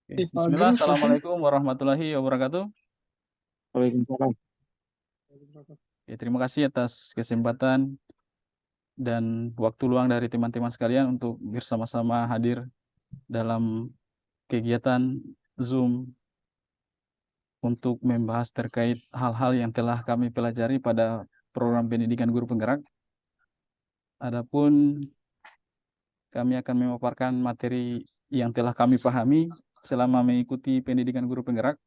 Oke, Bismillah, Dipanggil Fasil. Assalamualaikum warahmatullahi wabarakatuh. Waalaikumsalam. Oke, terima kasih atas kesempatan dan waktu luang dari teman-teman sekalian untuk bersama-sama hadir dalam kegiatan Zoom untuk membahas terkait hal-hal yang telah kami pelajari pada program pendidikan guru penggerak. Adapun kami akan memaparkan materi yang telah kami pahami selama mengikuti pendidikan guru penggerak.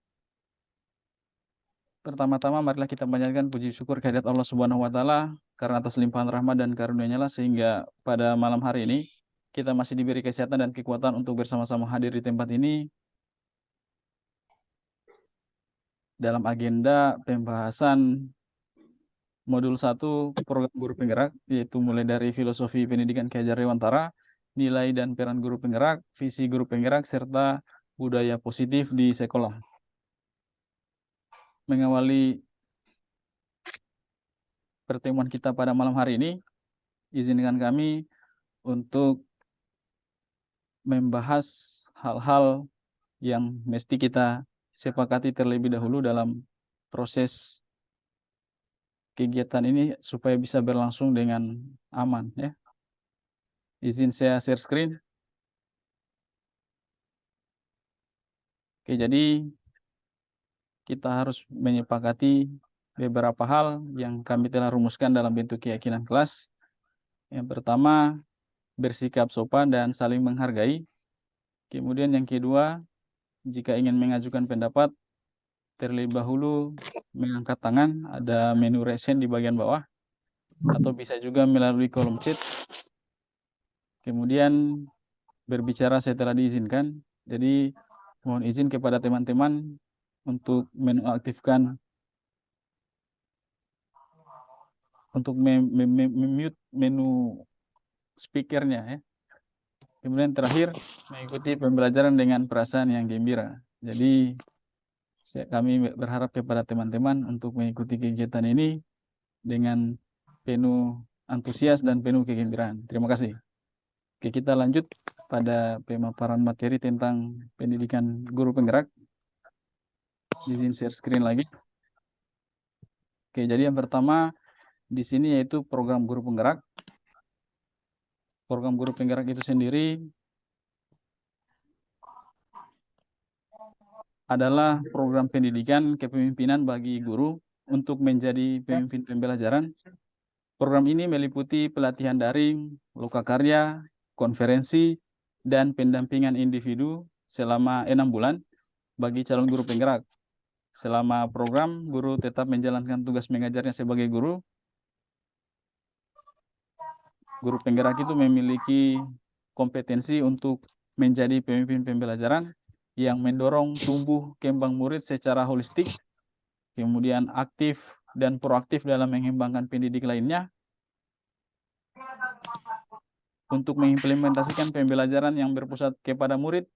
Pertama-tama marilah kita panjatkan puji syukur kehadirat Allah Subhanahu wa taala karena atas limpahan rahmat dan karunia-Nya lah sehingga pada malam hari ini kita masih diberi kesehatan dan kekuatan untuk bersama-sama hadir di tempat ini dalam agenda pembahasan modul 1 program guru penggerak, yaitu mulai dari filosofi pendidikan Ki Hajar Dewantara, nilai dan peran guru penggerak, visi guru penggerak serta budaya positif di sekolah. Mengawali pertemuan kita pada malam hari ini, izinkan kami untuk membahas hal-hal yang mesti kita sepakati terlebih dahulu dalam proses kegiatan ini supaya bisa berlangsung dengan aman, ya. Izin saya share screen. Oke, jadi kita harus menyepakati beberapa hal yang kami telah rumuskan dalam bentuk keyakinan kelas. Yang pertama, bersikap sopan dan saling menghargai. Kemudian yang kedua, jika ingin mengajukan pendapat, terlebih dahulu mengangkat tangan, ada menu raise hand di bagian bawah, atau bisa juga melalui kolom chat. Kemudian berbicara setelah diizinkan. Jadi mohon izin kepada teman-teman untuk menonaktifkan, untuk mute menu speakernya, ya. Kemudian terakhir, mengikuti pembelajaran dengan perasaan yang gembira. Jadi kami berharap kepada teman-teman untuk mengikuti kegiatan ini dengan penuh antusias dan penuh kegembiraan. Terima kasih. Oke, kita lanjut pada pemaparan materi tentang pendidikan guru penggerak. Izin share screen lagi. Oke, jadi yang pertama di sini yaitu program guru penggerak. Program guru penggerak itu sendiri adalah program pendidikan kepemimpinan bagi guru untuk menjadi pemimpin pembelajaran. Program ini meliputi pelatihan daring, lokakarya, konferensi, dan pendampingan individu selama 6 bulan bagi calon guru penggerak. Selama program, guru tetap menjalankan tugas mengajarnya sebagai guru. Guru penggerak itu memiliki kompetensi untuk menjadi pemimpin pembelajaran yang mendorong tumbuh kembang murid secara holistik, kemudian aktif dan proaktif dalam mengembangkan pendidik lainnya, untuk mengimplementasikan pembelajaran yang berpusat kepada murid,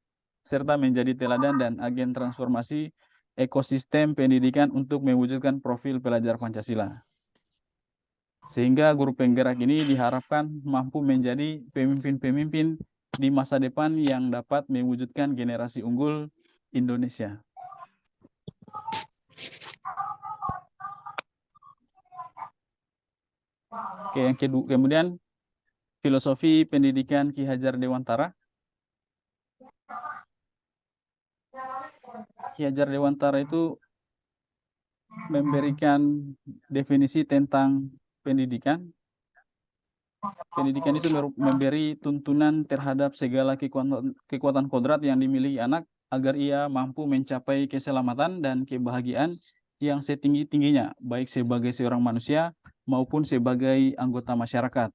serta menjadi teladan dan agen transformasi ekosistem pendidikan untuk mewujudkan profil pelajar Pancasila. Sehingga guru penggerak ini diharapkan mampu menjadi pemimpin-pemimpin di masa depan yang dapat mewujudkan generasi unggul Indonesia. Oke, yang kedua, kemudian filosofi pendidikan Ki Hajar Dewantara. Ki Hajar Dewantara itu memberikan definisi tentang pendidikan. Pendidikan itu memberi tuntunan terhadap segala kekuatan kodrat yang dimiliki anak agar ia mampu mencapai keselamatan dan kebahagiaan yang setinggi-tingginya, baik sebagai seorang manusia maupun sebagai anggota masyarakat.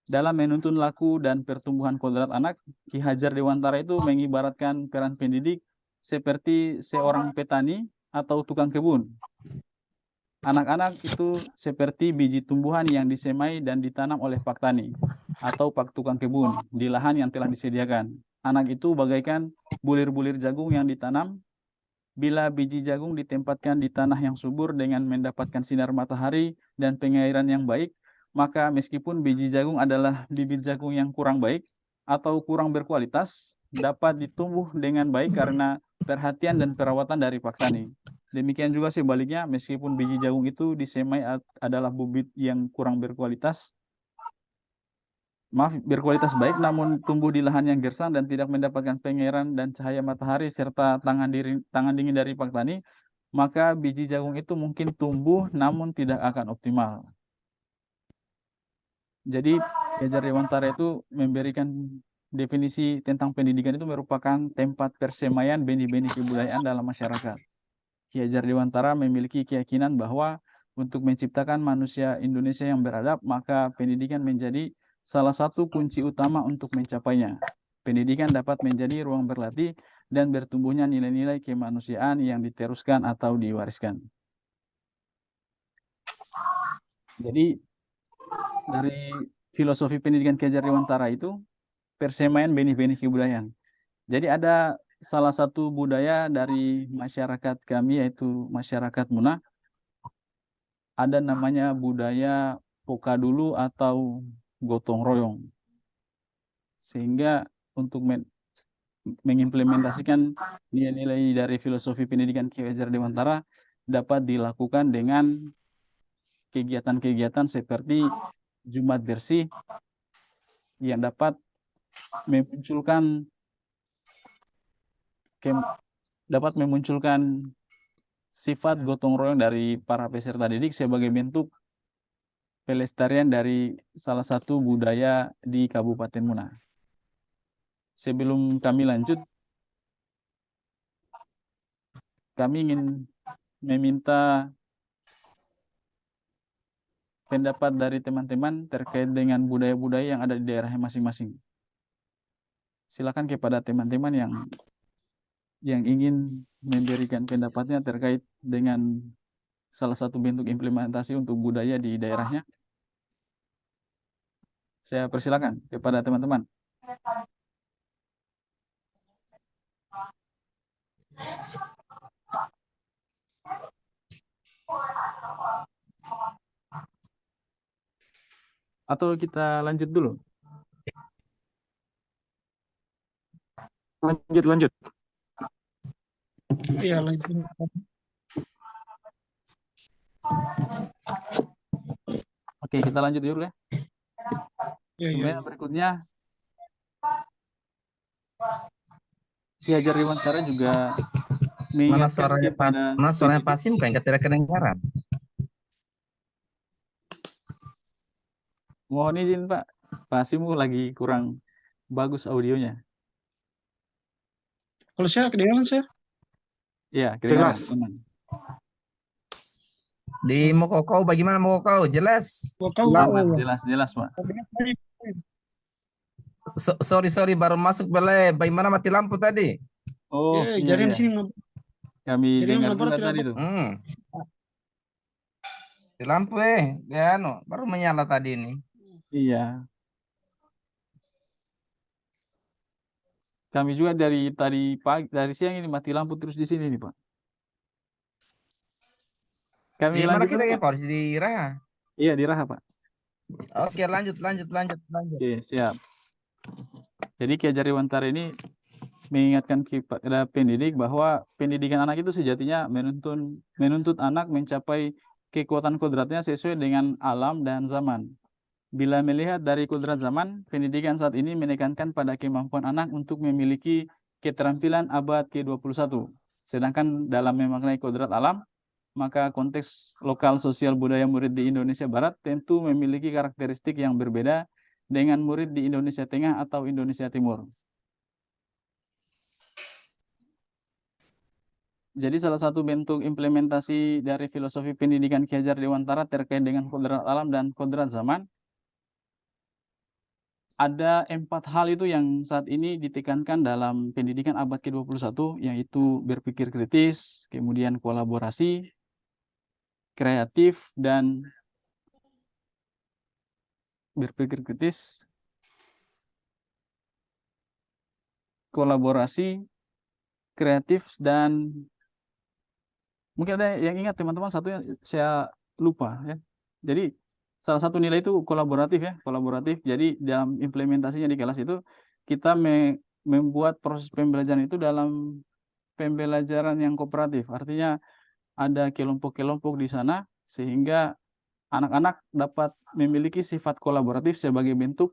Dalam menuntun laku dan pertumbuhan kodrat anak, Ki Hajar Dewantara itu mengibaratkan peran pendidik seperti seorang petani atau tukang kebun. Anak-anak itu seperti biji tumbuhan yang disemai dan ditanam oleh pak tani atau pak tukang kebun di lahan yang telah disediakan. Anak itu bagaikan bulir-bulir jagung yang ditanam. Bila biji jagung ditempatkan di tanah yang subur dengan mendapatkan sinar matahari dan pengairan yang baik, maka meskipun biji jagung adalah bibit jagung yang kurang baik, atau kurang berkualitas dapat ditumbuh dengan baik karena perhatian dan perawatan dari petani. Demikian juga sebaliknya, meskipun biji jagung itu disemai adalah bibit yang kurang berkualitas, berkualitas baik namun tumbuh di lahan yang gersang dan tidak mendapatkan pengairan dan cahaya matahari serta tangan dingin dari petani, maka biji jagung itu mungkin tumbuh namun tidak akan optimal. Jadi Ki Hajar Dewantara itu memberikan definisi tentang pendidikan itu merupakan tempat persemaian benih-benih kebudayaan dalam masyarakat. Ki Hajar Dewantara memiliki keyakinan bahwa untuk menciptakan manusia Indonesia yang beradab, maka pendidikan menjadi salah satu kunci utama untuk mencapainya. Pendidikan dapat menjadi ruang berlatih dan bertumbuhnya nilai-nilai kemanusiaan yang diteruskan atau diwariskan. Jadi dari filosofi pendidikan Ki Hajar Dewantara itu persemaian benih-benih kebudayaan. Jadi ada salah satu budaya dari masyarakat kami yaitu masyarakat Muna, ada namanya budaya Pokadulu atau gotong royong. Sehingga untuk mengimplementasikan nilai-nilai dari filosofi pendidikan Ki Hajar Dewantara dapat dilakukan dengan kegiatan-kegiatan seperti Jumat Bersih yang dapat memunculkan sifat gotong royong dari para peserta didik sebagai bentuk pelestarian dari salah satu budaya di Kabupaten Muna. Sebelum kami lanjut, kami ingin meminta pendapat dari teman-teman terkait dengan budaya-budaya yang ada di daerahnya masing-masing. Silakan kepada teman-teman yang ingin memberikan pendapatnya terkait dengan salah satu bentuk implementasi untuk budaya di daerahnya. Saya persilakan kepada teman-teman. Atau kita lanjut dulu? Lanjut. Iya, lanjut. Oke, kita lanjut dulu ya. Kemudian berikutnya, Ki Hajar Dewantara juga Mana suaranya Pasim kan tidak kedengaran. Mohon izin Pak, Pasimu lagi kurang bagus audionya. Kalau saya kedengaran saya? Iya, kedengaran. Di Mokokau bagaimana Mokokau? Jelas? Aman, jelas Pak. Sorry baru masuk balai. Bagaimana mati lampu tadi? Oh, jaringan di sini. Kami dengar juga tadi tuh. Di lampu ya baru menyala tadi ini. Iya. Kami juga dari siang ini mati lampu terus di sini nih Pak. Kami di mana lanjut kita dulu, ya Pak? Di Raha? Iya, di Raha Pak. Oke, lanjut. Oke, siap. Jadi Ki Hajar Dewantara ini mengingatkan kepada pendidik bahwa pendidikan anak itu sejatinya menuntut anak mencapai kekuatan kodratnya sesuai dengan alam dan zaman. Bila melihat dari kodrat zaman, pendidikan saat ini menekankan pada kemampuan anak untuk memiliki keterampilan abad ke-21. Sedangkan dalam memaknai kodrat alam, maka konteks lokal sosial budaya murid di Indonesia Barat tentu memiliki karakteristik yang berbeda dengan murid di Indonesia Tengah atau Indonesia Timur. Jadi salah satu bentuk implementasi dari filosofi pendidikan Ki Hajar Dewantara terkait dengan kodrat alam dan kodrat zaman, ada 4 hal itu yang saat ini ditekankan dalam pendidikan abad ke-21, yaitu berpikir kritis, kemudian kolaborasi, kreatif, dan berpikir kritis, kolaborasi, kreatif, dan mungkin ada yang ingat teman-teman, satunya saya lupa ya. Jadi salah satu nilai itu kolaboratif ya, kolaboratif. Jadi dalam implementasinya di kelas itu kita membuat proses pembelajaran itu dalam pembelajaran yang kooperatif. Artinya ada kelompok-kelompok di sana sehingga anak-anak dapat memiliki sifat kolaboratif sebagai bentuk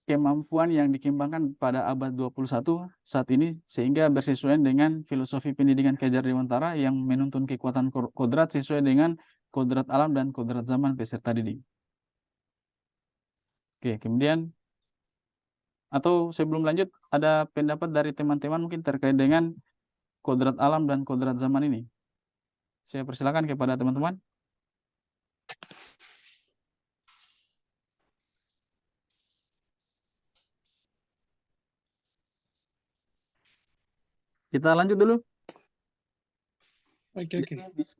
kemampuan yang dikembangkan pada abad 21 saat ini sehingga bersesuaian dengan filosofi pendidikan Ki Hajar Dewantara yang menuntun kekuatan kodrat sesuai dengan kodrat alam dan kodrat zaman peserta didik. Oke, kemudian atau sebelum lanjut ada pendapat dari teman-teman mungkin terkait dengan kodrat alam dan kodrat zaman ini. Saya persilakan kepada teman-teman. Kita lanjut dulu. Oke.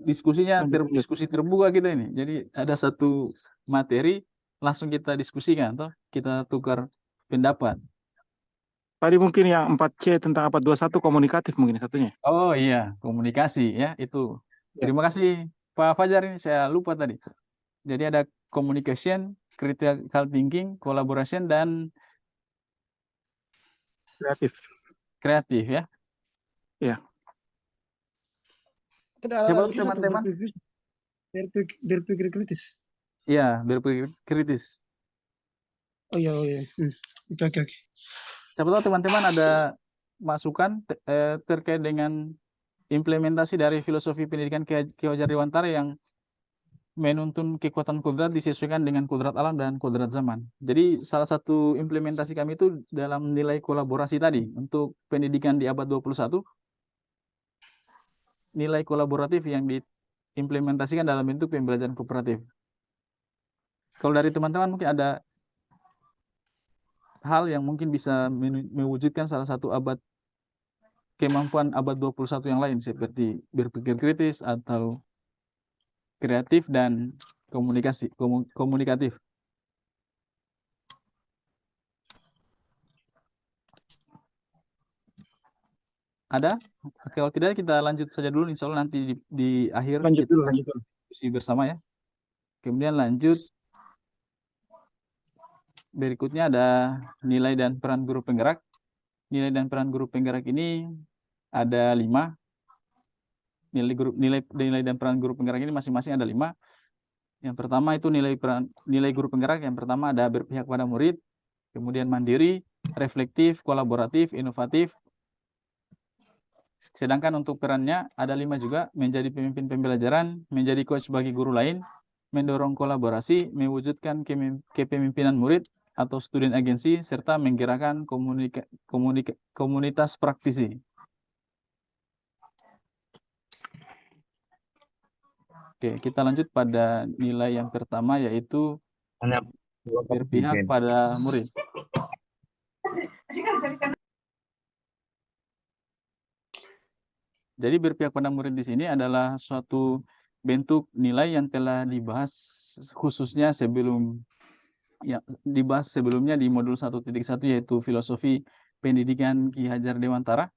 Diskusinya diskusi terbuka kita ini. Jadi ada satu materi langsung kita diskusikan atau kita tukar pendapat. Tadi mungkin yang 4C tentang abad 21 komunikatif mungkin satunya. Oh iya, komunikasi ya itu. Terima kasih Pak Fajar, ini saya lupa tadi. Jadi ada communication, critical thinking, collaboration dan kreatif ya. Iya. Siapa tuh teman-teman? Berpikir kritis. Iya, berpikir kritis. Oh iya. Oke. Siapa tahu teman-teman ada masukan terkait dengan implementasi dari filosofi pendidikan Ki Hajar Dewantara yang menuntun kekuatan kodrat disesuaikan dengan kodrat alam dan kodrat zaman. Jadi salah satu implementasi kami itu dalam nilai kolaborasi tadi untuk pendidikan di abad 21, nilai kolaboratif yang diimplementasikan dalam bentuk pembelajaran kooperatif. Kalau dari teman-teman mungkin ada hal yang mungkin bisa mewujudkan salah satu kemampuan abad 21 yang lain seperti berpikir kritis atau kreatif dan komunikatif. Ada? Kalau tidak kita lanjut saja dulu, insya Allah nanti di akhir Lanjut kita dulu. diskusi bersama ya. Kemudian lanjut. Berikutnya ada nilai dan peran guru penggerak. Nilai dan peran guru penggerak ini ada 5. Nilai dan peran guru penggerak ini masing-masing ada 5. Yang pertama itu nilai guru penggerak. Yang pertama ada berpihak pada murid, kemudian mandiri, reflektif, kolaboratif, inovatif. Sedangkan untuk perannya ada 5 juga, menjadi pemimpin pembelajaran, menjadi coach bagi guru lain, mendorong kolaborasi, mewujudkan kepemimpinan murid atau student agency, serta menggerakkan komunitas praktisi. Oke, kita lanjut pada nilai yang pertama yaitu berpihak pada murid. Jadi berpihak pada murid di sini adalah suatu bentuk nilai yang telah dibahas khususnya dibahas sebelumnya di modul 1.1 yaitu filosofi pendidikan Ki Hajar Dewantara.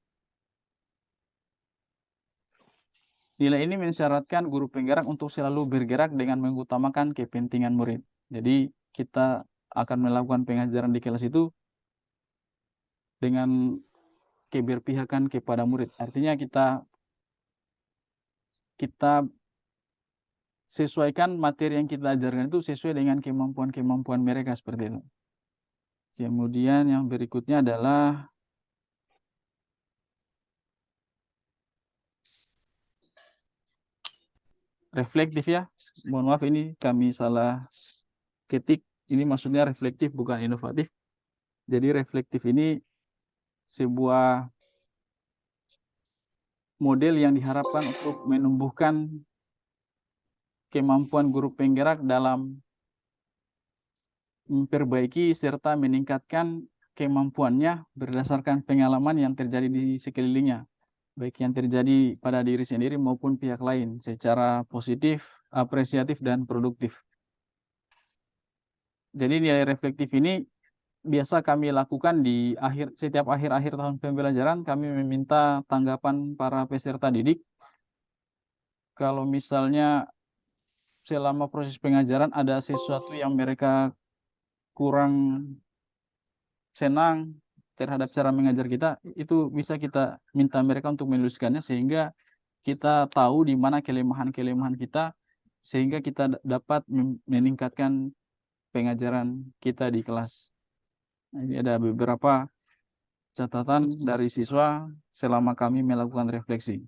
Nilai ini mensyaratkan guru penggerak untuk selalu bergerak dengan mengutamakan kepentingan murid. Jadi kita akan melakukan pengajaran di kelas itu dengan keberpihakan kepada murid. Artinya kita sesuaikan materi yang kita ajarkan itu sesuai dengan kemampuan-kemampuan mereka seperti itu. Kemudian yang berikutnya adalah reflektif ya. Mohon maaf ini kami salah ketik. Ini maksudnya reflektif bukan inovatif. Jadi reflektif ini sebuah model yang diharapkan untuk menumbuhkan kemampuan guru penggerak dalam memperbaiki serta meningkatkan kemampuannya berdasarkan pengalaman yang terjadi di sekelilingnya, baik yang terjadi pada diri sendiri maupun pihak lain secara positif, apresiatif, dan produktif. Jadi nilai reflektif ini biasa kami lakukan di setiap akhir-akhir tahun pembelajaran. Kami meminta tanggapan para peserta didik. Kalau misalnya selama proses pengajaran ada sesuatu yang mereka kurang senang terhadap cara mengajar kita, itu bisa kita minta mereka untuk menuliskannya sehingga kita tahu di mana kelemahan-kelemahan kita sehingga kita dapat meningkatkan pengajaran kita di kelas. Nah, ini ada beberapa catatan dari siswa selama kami melakukan refleksi.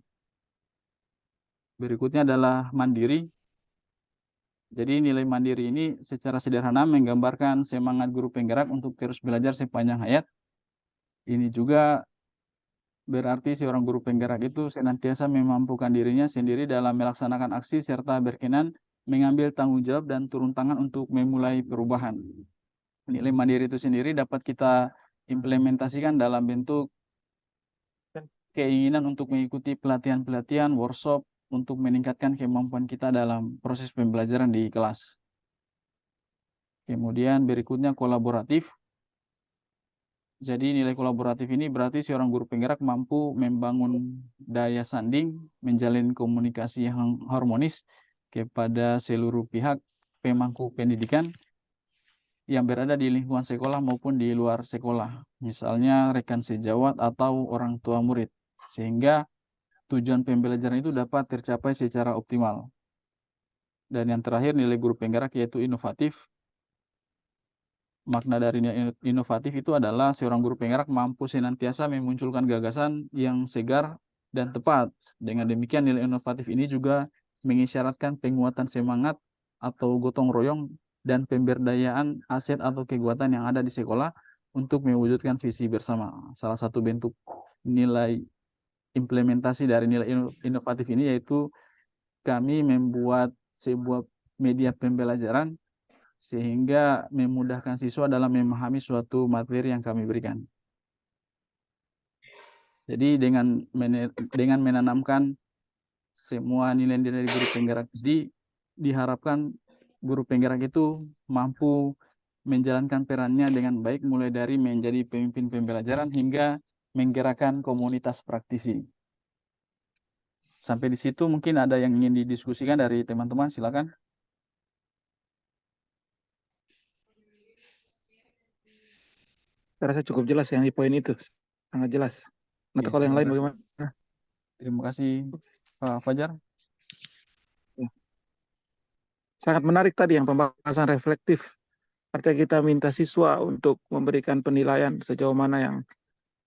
Berikutnya adalah mandiri. Jadi nilai mandiri ini secara sederhana menggambarkan semangat guru penggerak untuk terus belajar sepanjang hayat. Ini juga berarti seorang guru penggerak itu senantiasa memampukan dirinya sendiri dalam melaksanakan aksi serta berkenan mengambil tanggung jawab dan turun tangan untuk memulai perubahan. Nilai mandiri itu sendiri dapat kita implementasikan dalam bentuk keinginan untuk mengikuti pelatihan-pelatihan, workshop, untuk meningkatkan kemampuan kita dalam proses pembelajaran di kelas. Kemudian berikutnya kolaboratif. Jadi nilai kolaboratif ini berarti seorang guru penggerak mampu membangun daya sanding, menjalin komunikasi yang harmonis kepada seluruh pihak pemangku pendidikan yang berada di lingkungan sekolah maupun di luar sekolah. Misalnya rekan sejawat atau orang tua murid. Sehingga tujuan pembelajaran itu dapat tercapai secara optimal. Dan yang terakhir nilai guru penggerak yaitu inovatif. Makna dari inovatif itu adalah seorang guru penggerak mampu senantiasa memunculkan gagasan yang segar dan tepat. Dengan demikian nilai inovatif ini juga mengisyaratkan penguatan semangat atau gotong royong dan pemberdayaan aset atau kekuatan yang ada di sekolah untuk mewujudkan visi bersama. Salah satu bentuk nilai implementasi dari nilai inovatif ini yaitu kami membuat sebuah media pembelajaran sehingga memudahkan siswa dalam memahami suatu materi yang kami berikan. Jadi dengan menanamkan semua nilai-nilai guru penggerak tadi, diharapkan guru penggerak itu mampu menjalankan perannya dengan baik mulai dari menjadi pemimpin pembelajaran hingga menggerakkan komunitas praktisi. Sampai di situ mungkin ada yang ingin didiskusikan dari teman-teman, silakan. Saya rasa cukup jelas yang di poin itu, sangat jelas. Atau kalau yang terima lain kasih. bagaimana? Terima kasih Pak Fajar. Sangat menarik tadi yang pembahasan reflektif. Artinya kita minta siswa untuk memberikan penilaian sejauh mana yang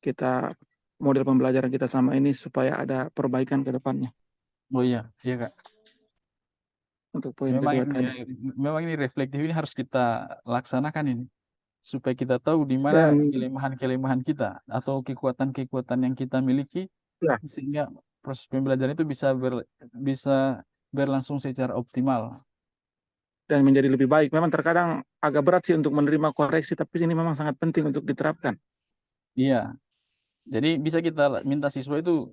kita model pembelajaran kita sama ini supaya ada perbaikan ke depannya. Oh iya, iya Kak. Untuk poin Memang kedua ini, tadi. memang ini reflektif ini harus kita laksanakan ini supaya kita tahu di mana Dan kelemahan-kelemahan kita atau kekuatan-kekuatan yang kita miliki ya, sehingga proses pembelajaran itu bisa berlangsung secara optimal. dan menjadi lebih baik. Memang terkadang agak berat sih untuk menerima koreksi, tapi ini memang sangat penting untuk diterapkan. Iya. Jadi bisa kita minta siswa itu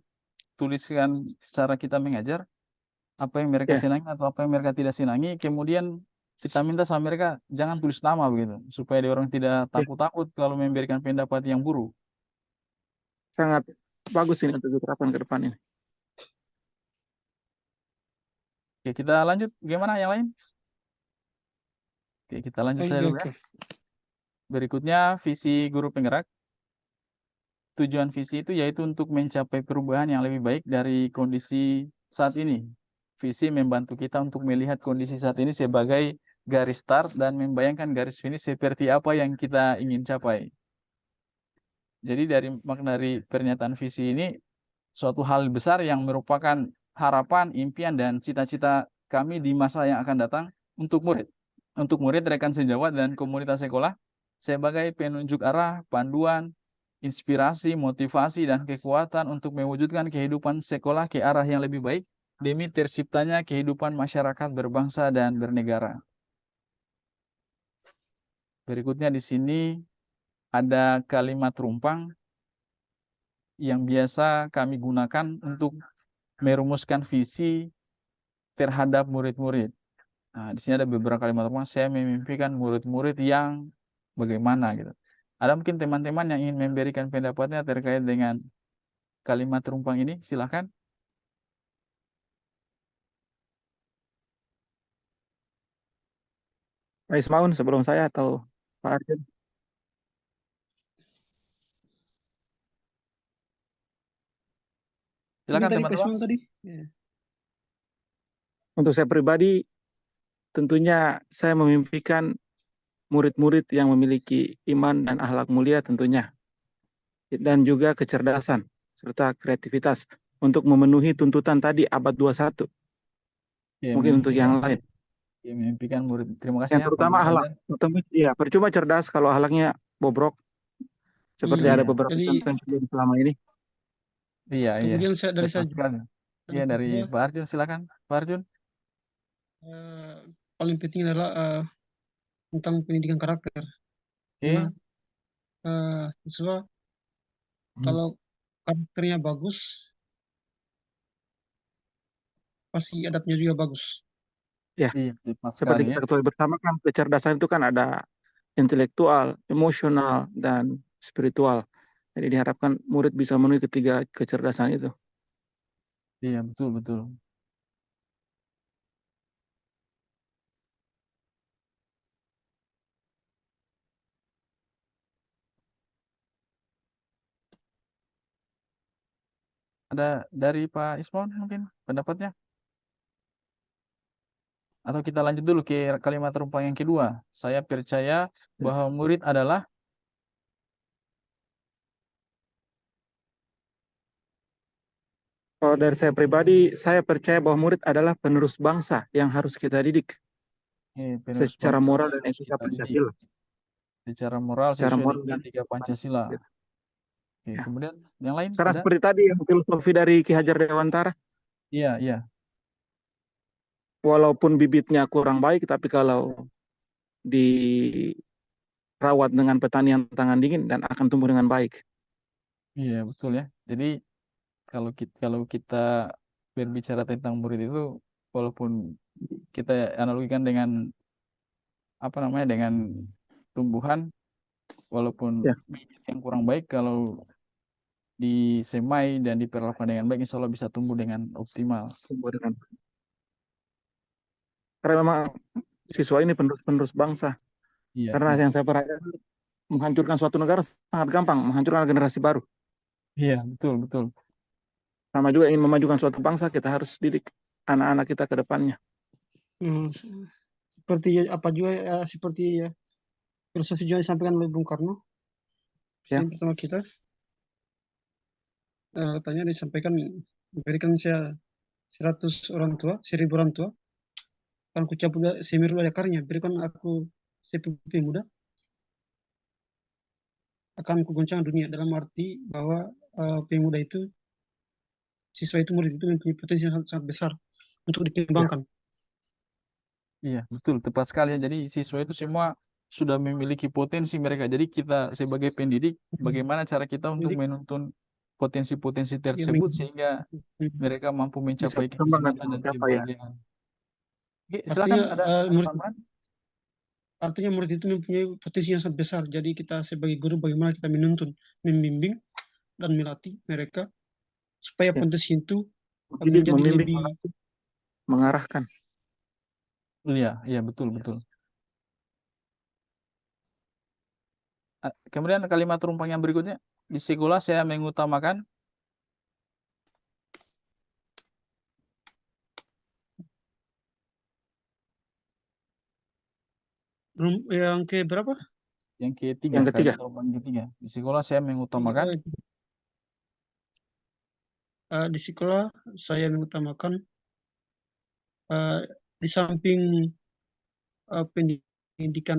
tuliskan cara kita mengajar, apa yang mereka Ya, senangi atau apa yang mereka tidak senangi, kemudian kita minta sama mereka jangan tulis nama begitu, supaya dia orang tidak ya, takut-takut kalau memberikan pendapat yang buruk. sangat bagus ini untuk diterapkan ke depan ini. Oke, kita lanjut. Gimana yang lain? Oke, kita lanjut Oke, saja dulu ya. oke. Berikutnya, visi guru penggerak. Tujuan visi itu yaitu untuk mencapai perubahan yang lebih baik dari kondisi saat ini. Visi membantu kita untuk melihat kondisi saat ini sebagai garis start dan membayangkan garis finish seperti apa yang kita ingin capai. Jadi dari makna dari pernyataan visi ini, suatu hal besar yang merupakan harapan, impian, dan cita-cita kami di masa yang akan datang untuk murid. Untuk murid, rekan sejawat, dan komunitas sekolah sebagai penunjuk arah, panduan, inspirasi, motivasi, dan kekuatan untuk mewujudkan kehidupan sekolah ke arah yang lebih baik demi terciptanya kehidupan masyarakat berbangsa dan bernegara. Berikutnya di sini ada kalimat rumpang yang biasa kami gunakan untuk merumuskan visi terhadap murid-murid. Nah, di sini ada beberapa kalimat rumpang. Saya memimpikan murid-murid yang bagaimana gitu. Ada mungkin teman-teman yang ingin memberikan pendapatnya terkait dengan kalimat rumpang ini, silakan. Pak Ismaun sebelum saya atau Pak Arjun? Ini Silakan tadi Pak teman-teman. Ismail tadi. Ya. Untuk saya pribadi, tentunya saya memimpikan murid-murid yang memiliki iman dan akhlak mulia tentunya. Dan juga kecerdasan serta kreativitas untuk memenuhi tuntutan tadi abad 21. Ya, Mungkin untuk yang lain. ya, memimpikan murid. Terima kasih Yang ya Pak terutama akhlak. Fajar. Ya, percuma cerdas kalau akhlaknya bobrok. Seperti ada Iya. beberapa Jadi contoh yang terjadi selama ini. Iya, iya. kemudian dari Tepat saya sekali. Iya, dari Pak Arjun, silakan. Pak Arjun. paling penting adalah tentang pendidikan karakter. Oke. Karena siswa kalau karakternya bagus, pasti adabnya juga bagus. Ya, Iya, tepat seperti sekali ya. kita ketahui bersama kan kecerdasan itu kan ada intelektual, emosional, dan spiritual. Jadi diharapkan murid bisa memenuhi ketiga kecerdasan itu. Iya, betul, betul. Ada dari Pak Ismail mungkin pendapatnya? Atau kita lanjut dulu ke kalimat rumpang yang kedua. Saya percaya bahwa murid adalah Kalau dari saya pribadi, saya percaya bahwa murid adalah penerus bangsa yang harus kita didik penerus secara bangsa moral yang dan harus etika kita didik Pancasila. secara moral Secara sesuai moral dengan dan etika etika Pancasila. Pancasila. Oke, Ya. kemudian yang lain Karena ada? seperti tadi yang filosofi dari Ki Hajar Dewantara, Iya, iya. walaupun bibitnya kurang baik, tapi kalau dirawat dengan pertanian tangan dingin dan akan tumbuh dengan baik. Iya, betul ya. Jadi kalau kita berbicara tentang murid itu, walaupun kita analogikan dengan apa namanya, dengan tumbuhan, walaupun Ya, bibit yang kurang baik, kalau disemai dan diperlakukan dengan baik, insya Allah bisa tumbuh dengan optimal. tumbuh dengan. Karena memang siswa ini penerus bangsa. Iya, Karena iya. yang saya perhatikan menghancurkan suatu negara sangat gampang, menghancurkan generasi baru. Iya, betul, betul. Sama juga ingin memajukan suatu bangsa, kita harus didik anak-anak kita ke depannya. Seperti apa juga seperti ya filosofi juga disampaikan oleh Bung Karno. Ya. Yang pertama kita katanya disampaikan berikan saya 100 orang tua, 1000 orang tua, kan kucapul semiru ada akarnya, berikan aku sepipi muda, akan kugoncang dunia, dalam arti bahwa pemuda itu, siswa itu, murid itu mempunyai potensi yang sangat, sangat besar untuk Ya. dikembangkan. Iya, betul, tepat sekali ya. Jadi siswa itu semua sudah memiliki potensi mereka. Jadi kita sebagai pendidik, bagaimana cara kita untuk Jadi menuntun potensi-potensi ya, tersebut sehingga mereka mampu Bisa mencapai berkembang dan kenikmatan dan mencapai ya. kebahagiaan. Oke, silakan artinya ada murid tambahan. artinya murid itu mempunyai potensi yang sangat besar. Jadi kita sebagai guru bagaimana kita menuntun, membimbing dan melatih mereka supaya Ya. potensi itu Mendidik, menjadi membimbing, lebih mengarahkan. Iya, iya, betul, betul. Kemudian kalimat rumpang yang berikutnya, di sekolah saya mengutamakan yang ke berapa? yang ketiga, Yang ketiga, kalimat rumpang yang ketiga. Di sekolah saya mengutamakan Di sekolah saya mengutamakan di samping pendidikan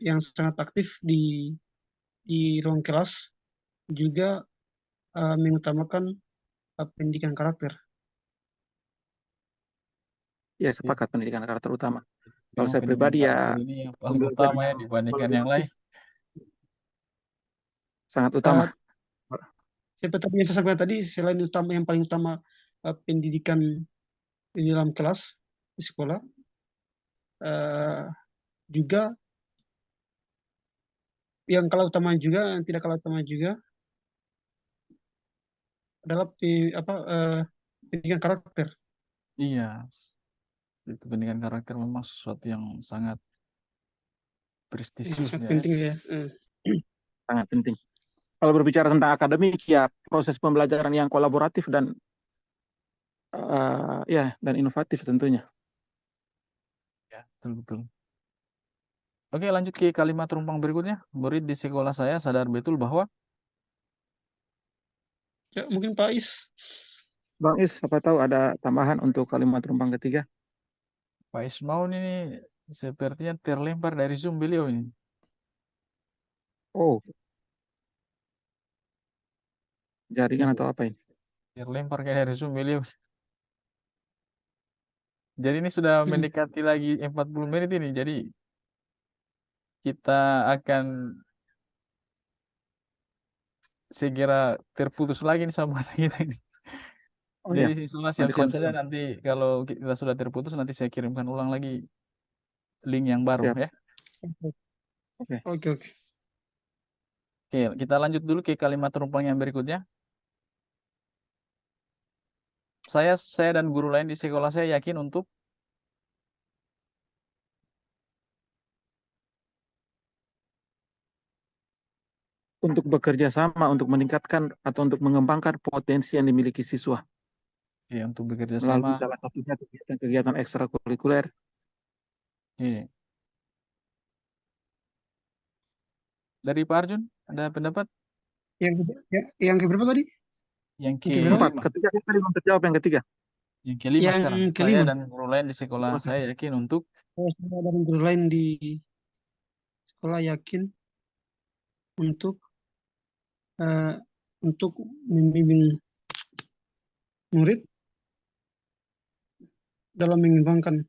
yang sangat aktif di ruang kelas, juga mengutamakan pendidikan karakter. ya sepakat pendidikan karakter utama. Kalau memang saya pendidikan pribadi karakter ya ini yang paling pembelajaran utama ya yang dibandingkan yang lain. kualitatif sangat utama. Seperti yang saya sampaikan tadi, selain yang paling utama pendidikan di dalam kelas di sekolah, juga yang tidak kalah utama juga adalah pendidikan karakter. Iya, itu pendidikan karakter memang sesuatu yang sangat prestisius Sangat ya. penting ya. Sangat penting. Kalau berbicara tentang akademik, ya proses pembelajaran yang kolaboratif dan ya dan inovatif tentunya. Ya, betul betul. Oke, lanjut ke kalimat rumpang berikutnya. Murid di sekolah saya sadar betul bahwa Ya, mungkin Pak Is. Bang Is, apa tahu ada tambahan untuk kalimat rumpang ketiga? Pak Ismaun ini sepertinya terlempar dari Zoom beliau ini. Oh, jaringan Iya, atau apa ini? terlempar kayak dari Zoom beliau. Jadi ini sudah Hmm. mendekati lagi 40 menit ini. Jadi kita akan segera terputus lagi nih sama kita ini. Oh Jadi ya, semua nanti siap-siap saja konten. nanti kalau kita sudah terputus nanti saya kirimkan ulang lagi link yang baru Siap. ya. Oke. Oke, oke. Oke, kita lanjut dulu ke kalimat rumpang yang berikutnya. Saya dan guru lain di sekolah saya yakin untuk Untuk bekerja sama, untuk meningkatkan atau untuk mengembangkan potensi yang dimiliki siswa untuk bekerja sama. melalui salah satunya kegiatan-kegiatan ekstrakurikuler. Ini dari Pak Arjun ada pendapat Yang keberapa tadi? yang Yang keberapa? Empat. kelima. Ketiga kita tadi belum terjawab yang ketiga. Yang kelima Yang sekarang. Saya kelima. dan guru lain di sekolah saya yakin untuk Saya dan guru lain di sekolah yakin untuk eh, untuk membimbing murid dalam mengembangkan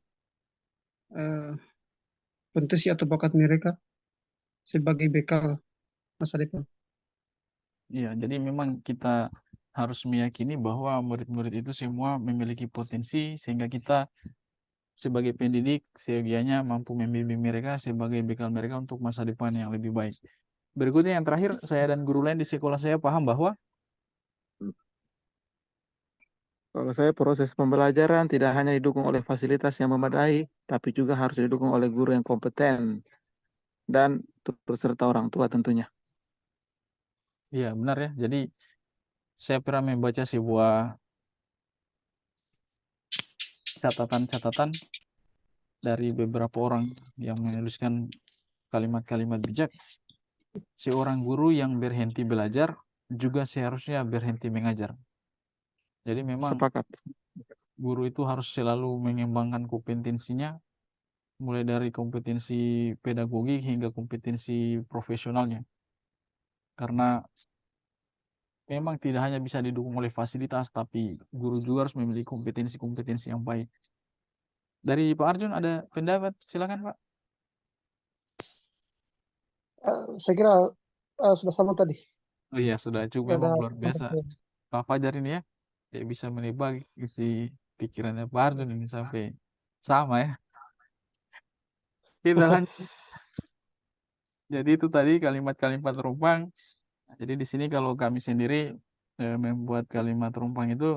eh, potensi atau bakat mereka sebagai bekal masa depan. iya, jadi memang kita harus meyakini bahwa murid-murid itu semua memiliki potensi sehingga kita sebagai pendidik sedianya mampu membimbing mereka sebagai bekal mereka untuk masa depan yang lebih baik. Berikutnya yang terakhir, saya dan guru lain di sekolah saya paham bahwa Kalau saya proses pembelajaran tidak hanya didukung oleh fasilitas yang memadai, tapi juga harus didukung oleh guru yang kompeten dan turut serta orang tua tentunya. iya benar ya. Jadi saya pernah membaca sebuah catatan-catatan dari beberapa orang yang menuliskan kalimat-kalimat bijak. Seorang guru yang berhenti belajar juga seharusnya berhenti mengajar. Jadi memang Sepakat. guru itu harus selalu mengembangkan kompetensinya, mulai dari kompetensi pedagogik hingga kompetensi profesionalnya. Karena memang tidak hanya bisa didukung oleh fasilitas, tapi guru juga harus memiliki kompetensi-kompetensi yang baik. Dari Pak Arjun ada pendapat? Silakan Pak. Saya kira sudah sama tadi. Oh iya, sudah cukup Tidak ada memang luar biasa. Pak Fajar ini ya, dia bisa menebak isi pikirannya Pak Arjun ini sampai sama ya. Kita lanjut. Jadi itu tadi kalimat-kalimat rumpang. Jadi di sini kalau kami sendiri membuat kalimat rumpang itu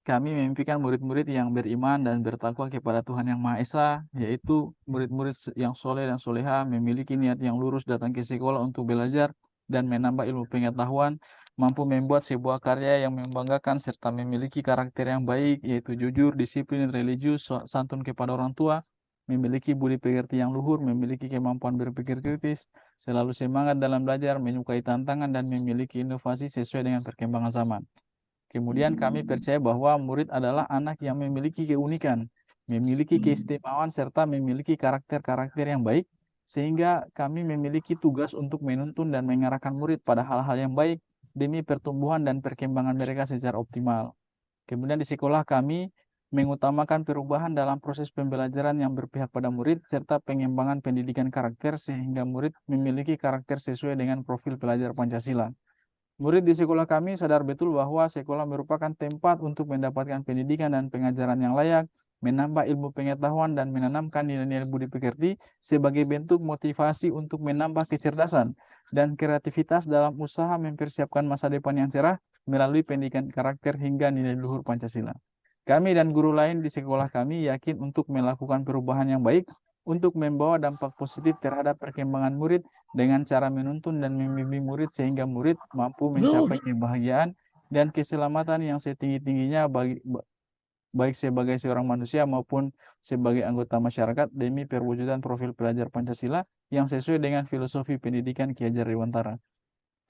kami memimpikan murid-murid yang beriman dan bertakwa kepada Tuhan Yang Maha Esa, yaitu murid-murid yang soleh dan soleha, memiliki niat yang lurus datang ke sekolah untuk belajar dan menambah ilmu pengetahuan, mampu membuat sebuah karya yang membanggakan serta memiliki karakter yang baik, yaitu jujur, disiplin, religius, santun kepada orang tua, memiliki budi pekerti yang luhur, memiliki kemampuan berpikir kritis, selalu semangat dalam belajar, menyukai tantangan, dan memiliki inovasi sesuai dengan perkembangan zaman. Kemudian kami percaya bahwa murid adalah anak yang memiliki keunikan, memiliki keistimewaan, serta memiliki karakter-karakter yang baik, sehingga kami memiliki tugas untuk menuntun dan mengarahkan murid pada hal-hal yang baik demi pertumbuhan dan perkembangan mereka secara optimal. Kemudian di sekolah kami mengutamakan perubahan dalam proses pembelajaran yang berpihak pada murid, serta pengembangan pendidikan karakter sehingga murid memiliki karakter sesuai dengan profil pelajar Pancasila. Murid di sekolah kami sadar betul bahwa sekolah merupakan tempat untuk mendapatkan pendidikan dan pengajaran yang layak, menambah ilmu pengetahuan, dan menanamkan nilai-nilai budi pekerti sebagai bentuk motivasi untuk menambah kecerdasan dan kreativitas dalam usaha mempersiapkan masa depan yang cerah melalui pendidikan karakter hingga nilai luhur Pancasila. Kami dan guru lain di sekolah kami yakin untuk melakukan perubahan yang baik untuk membawa dampak positif terhadap perkembangan murid dengan cara menuntun dan membimbing murid sehingga murid mampu mencapai kebahagiaan dan keselamatan yang setinggi-tingginya baik sebagai seorang manusia maupun sebagai anggota masyarakat demi perwujudan profil pelajar Pancasila yang sesuai dengan filosofi pendidikan Ki Hajar Dewantara.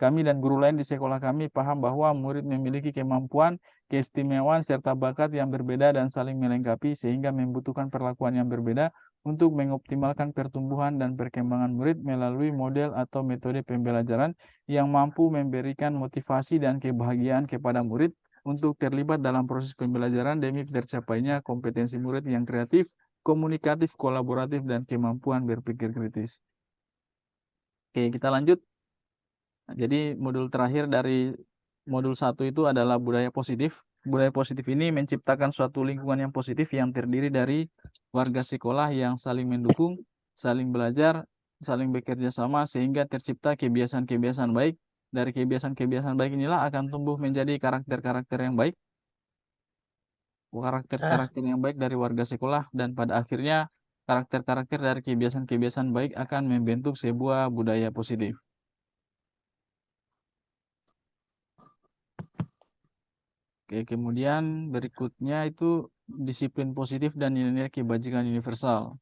Kami dan guru lain di sekolah kami paham bahwa murid memiliki kemampuan, keistimewaan, serta bakat yang berbeda dan saling melengkapi sehingga membutuhkan perlakuan yang berbeda untuk mengoptimalkan pertumbuhan dan perkembangan murid melalui model atau metode pembelajaran yang mampu memberikan motivasi dan kebahagiaan kepada murid untuk terlibat dalam proses pembelajaran demi tercapainya kompetensi murid yang kreatif, komunikatif, kolaboratif, dan kemampuan berpikir kritis. Oke, kita lanjut. Jadi modul terakhir dari modul 1 itu adalah budaya positif. Budaya positif ini menciptakan suatu lingkungan yang positif yang terdiri dari warga sekolah yang saling mendukung, saling belajar, saling bekerja sama sehingga tercipta kebiasaan-kebiasaan baik. Dari kebiasaan-kebiasaan baik inilah akan tumbuh menjadi karakter-karakter yang baik. Karakter-karakter yang baik dari warga sekolah dan pada akhirnya karakter-karakter dari kebiasaan-kebiasaan baik akan membentuk sebuah budaya positif. Oke, kemudian berikutnya itu disiplin positif dan nilai-nilai kebajikan universal.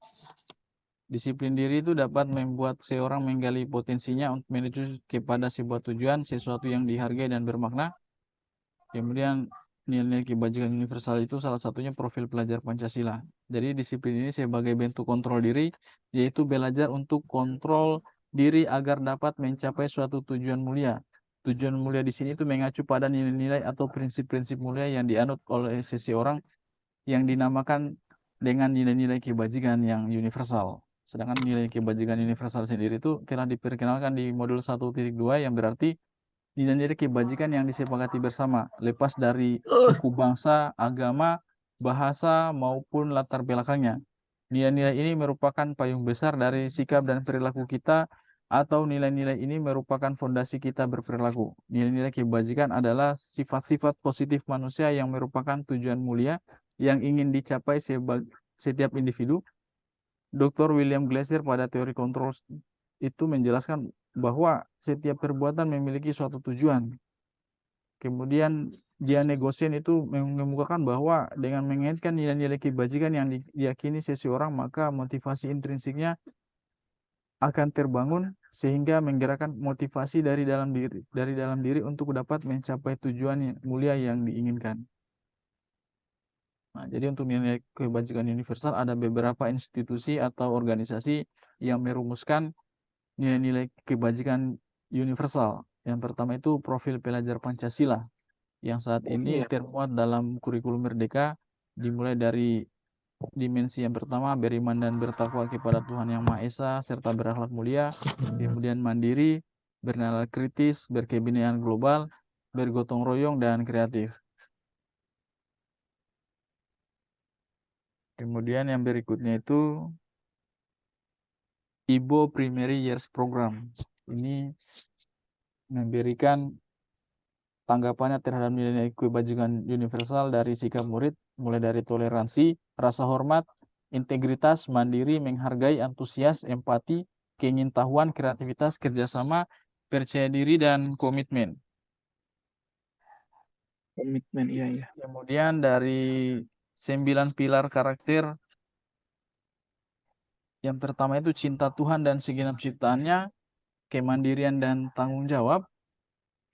Disiplin diri itu dapat membuat seorang menggali potensinya untuk menuju kepada sebuah tujuan, sesuatu yang dihargai dan bermakna. Kemudian nilai-nilai kebajikan universal itu salah satunya profil pelajar Pancasila. Jadi disiplin ini sebagai bentuk kontrol diri, yaitu belajar untuk kontrol diri agar dapat mencapai suatu tujuan mulia. Tujuan mulia di sini itu mengacu pada nilai-nilai atau prinsip-prinsip mulia yang dianut oleh seseorang yang dinamakan dengan nilai-nilai kebajikan yang universal. Sedangkan nilai kebajikan universal sendiri itu telah diperkenalkan di modul 1.2 yang berarti nilai-nilai kebajikan yang disepakati bersama, lepas dari suku bangsa, agama, bahasa, maupun latar belakangnya. Nilai-nilai ini merupakan payung besar dari sikap dan perilaku kita atau nilai-nilai ini merupakan fondasi kita berperilaku. Nilai-nilai kebajikan adalah sifat-sifat positif manusia yang merupakan tujuan mulia yang ingin dicapai setiap individu. Dr. William Glasser pada teori kontrol itu menjelaskan bahwa setiap perbuatan memiliki suatu tujuan. Kemudian Diane Gosen itu mengemukakan bahwa dengan mengaitkan nilai-nilai kebajikan yang diyakini seseorang, maka motivasi intrinsiknya akan terbangun sehingga menggerakkan motivasi dari dalam diri untuk dapat mencapai tujuan mulia yang diinginkan. Nah, jadi untuk nilai kebajikan universal ada beberapa institusi atau organisasi yang merumuskan nilai-nilai kebajikan universal. Yang pertama itu profil pelajar Pancasila yang saat ini termuat dalam kurikulum Merdeka, dimulai dari dimensi yang pertama beriman dan bertakwa kepada Tuhan Yang Maha Esa serta berakhlak mulia, kemudian mandiri, bernalar kritis, berkebinekaan global, bergotong royong dan kreatif. Kemudian yang berikutnya itu IBO Primary Years Program. Ini memberikan tanggapannya terhadap nilai kebajikan universal dari sikap murid, mulai dari toleransi, rasa hormat, integritas, mandiri, menghargai, antusias, empati, keingintahuan, kreativitas, kerjasama, percaya diri, dan komitmen. Komitmen, iya. Kemudian dari 9 pilar karakter, yang pertama itu cinta Tuhan dan segenap ciptaannya, kemandirian dan tanggung jawab,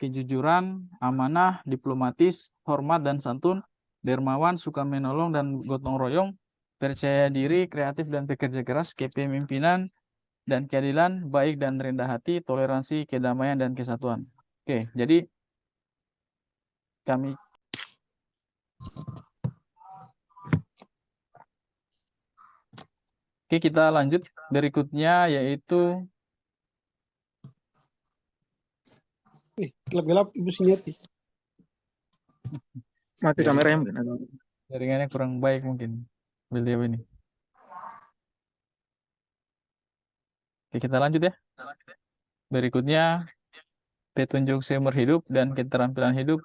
kejujuran, amanah, diplomatis, hormat dan santun, dermawan, suka menolong dan gotong royong, percaya diri, kreatif dan bekerja keras, kepemimpinan dan keadilan, baik dan rendah hati, toleransi, kedamaian dan kesatuan. Oke, jadi kami kita lanjut berikutnya yaitu Gelap-gelap ibu Siniati. Mati kameranya mungkin. jaringannya kurang baik mungkin beliau ini. Oke, kita lanjut ya. Berikutnya petunjuk seumur hidup dan keterampilan hidup.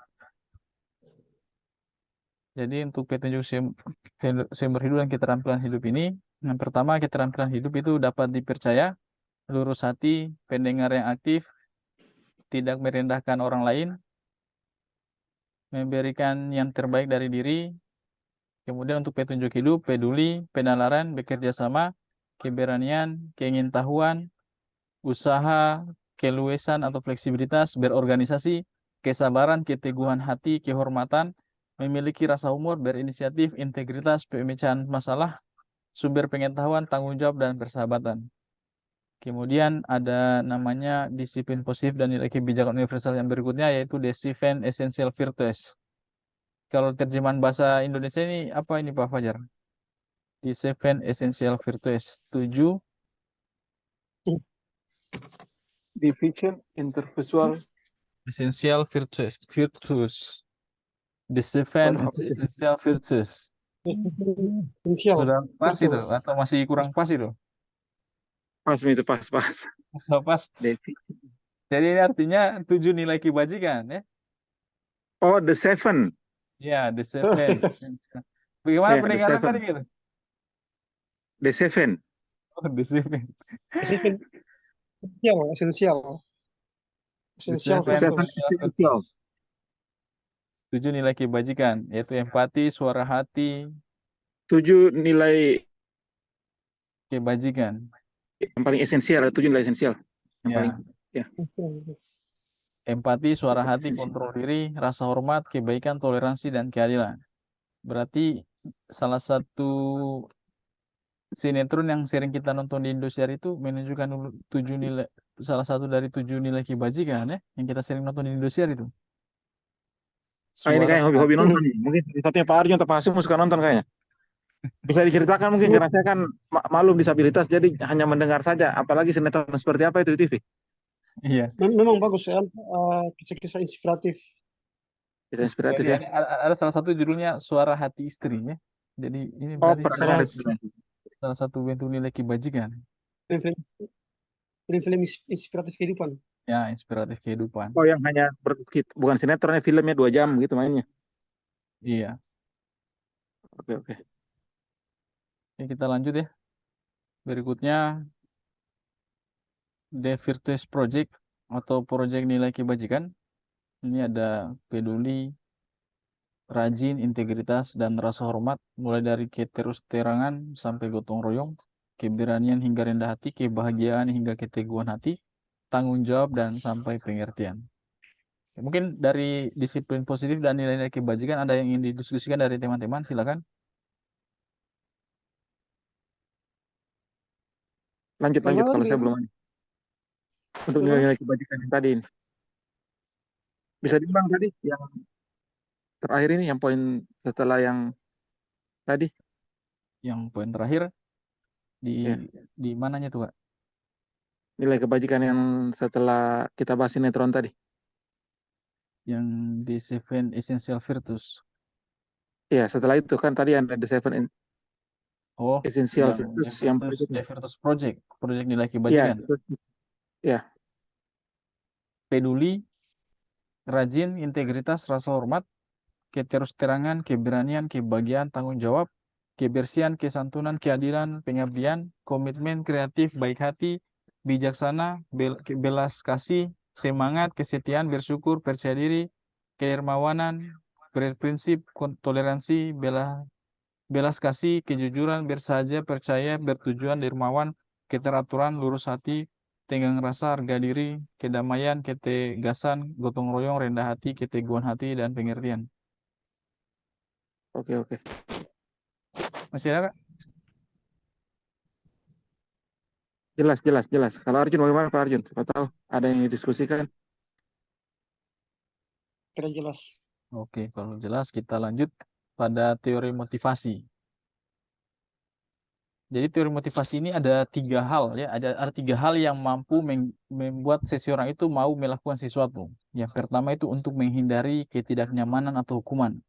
Jadi untuk petunjuk seumur hidup dan keterampilan hidup ini Yang pertama, keterampilan hidup itu dapat dipercaya, lurus hati, pendengar yang aktif, tidak merendahkan orang lain, memberikan yang terbaik dari diri. Kemudian untuk petunjuk hidup, peduli, penalaran, bekerja sama, keberanian, keingintahuan, usaha, keluasan atau fleksibilitas, berorganisasi, kesabaran, keteguhan hati, kehormatan, memiliki rasa humor, berinisiatif, integritas, pemecahan masalah, sumber pengetahuan, tanggung jawab, dan persahabatan. Kemudian ada namanya disiplin positif dan nilai kebijakan universal yang berikutnya, yaitu The Seven Essential Virtues. Kalau terjemahan bahasa Indonesia ini apa ini Pak Fajar? The Seven Essential Virtues. 7 Division intervisual. Essential Virtues. Virtues. The Seven Oh, oke. Essential Virtues. Esensial. Sudah pas Virtual. itu atau masih kurang pas itu? Pas itu pas. Sudah pas. Division. Jadi ini artinya 7 nilai kebajikan ya. Oh, the seven. Ya, The Seven Essential. Bagaimana Ya, the pendengaran tadi seven. gitu? The seven. Oh, The Seven. Esensial. Esensial. The Esensial The Seven seven virtues. Essential essential. Virtues. 7 nilai kebajikan, yaitu empati, suara hati, 7 nilai kebajikan. yang paling esensial, 7 nilai esensial. Yang paling Ya, ya, empati, suara hati, esensial. kontrol diri, rasa hormat, kebaikan, toleransi, dan keadilan. Berarti salah satu sinetron yang sering kita nonton di Indosiar itu menunjukkan 7 nilai, salah satu dari 7 nilai kebajikan ya, yang kita sering nonton di Indosiar itu. Ini Suara kayak hobi-hobi hati. nonton nih. Mungkin satunya Pak Arjun atau Pak Hasim suka nonton kayaknya. Bisa diceritakan mungkin karena saya kan malum disabilitas jadi hanya mendengar saja. Apalagi sinetron seperti apa itu di TV. Iya. Memang bagus ya. Kisah-kisah inspiratif. Bisa inspiratif Jadi ya. ada salah satu judulnya Suara Hati Istri ya. Jadi ini Oh, berarti pernah Ya, dengar itu. salah satu bentuk nilai kebajikan. film-film film-film inspiratif kehidupan. Ya, inspiratif kehidupan. Oh, yang hanya bukan sinetronnya, filmnya 2 jam gitu mainnya. Iya. Oke. Oke, kita lanjut ya. Berikutnya The Virtuous Project atau proyek nilai kebajikan. Ini ada peduli, rajin, integritas, dan rasa hormat, mulai dari keterusterangan sampai gotong royong, keberanian hingga rendah hati, kebahagiaan hingga keteguhan hati, tanggung jawab, dan sampai pengertian. Mungkin dari disiplin positif dan nilai-nilai kebajikan ada yang ingin didiskusikan dari teman-teman, silakan. Lanjut Bagaimana kalau tadi? saya belum ada. Untuk Bagaimana? nilai-nilai kebajikan yang tadi ini. Bisa diulang tadi yang terakhir ini, yang poin setelah yang tadi. Yang poin terakhir di Ya, di mananya tuh, Kak? nilai kebajikan yang setelah kita bahas sinetron tadi. Yang di Seven Essential Virtues. Ya, setelah itu kan tadi ada the seven Oh, essential yang virtues yang The berikutnya. Virtues Project, proyek nilai Iya, kebajikan. ya, Peduli, rajin, integritas, rasa hormat, keterusterangan, keberanian, kebahagiaan, tanggung jawab, kebersihan, kesantunan, keadilan, pengabdian, komitmen, kreatif, baik hati, bijaksana, belas kasih, semangat, kesetiaan, bersyukur, percaya diri, kedermawanan, berprinsip, toleransi, belas kasih, kejujuran, bersahaja, percaya, bertujuan, dermawan, keteraturan, lurus hati, tenggang rasa, harga diri, kedamaian, ketegasan, gotong royong, rendah hati, keteguhan hati, dan pengertian. oke. Masih ada, Kak? Jelas. Kalau Arjun bagaimana Pak Arjun? Siapa tahu ada yang didiskusikan. Kira jelas. Oke, kalau jelas kita lanjut pada teori motivasi. Jadi teori motivasi ini ada 3 hal ya, ada 3 hal yang mampu membuat seseorang itu mau melakukan sesuatu. Yang pertama itu untuk menghindari ketidaknyamanan atau hukuman.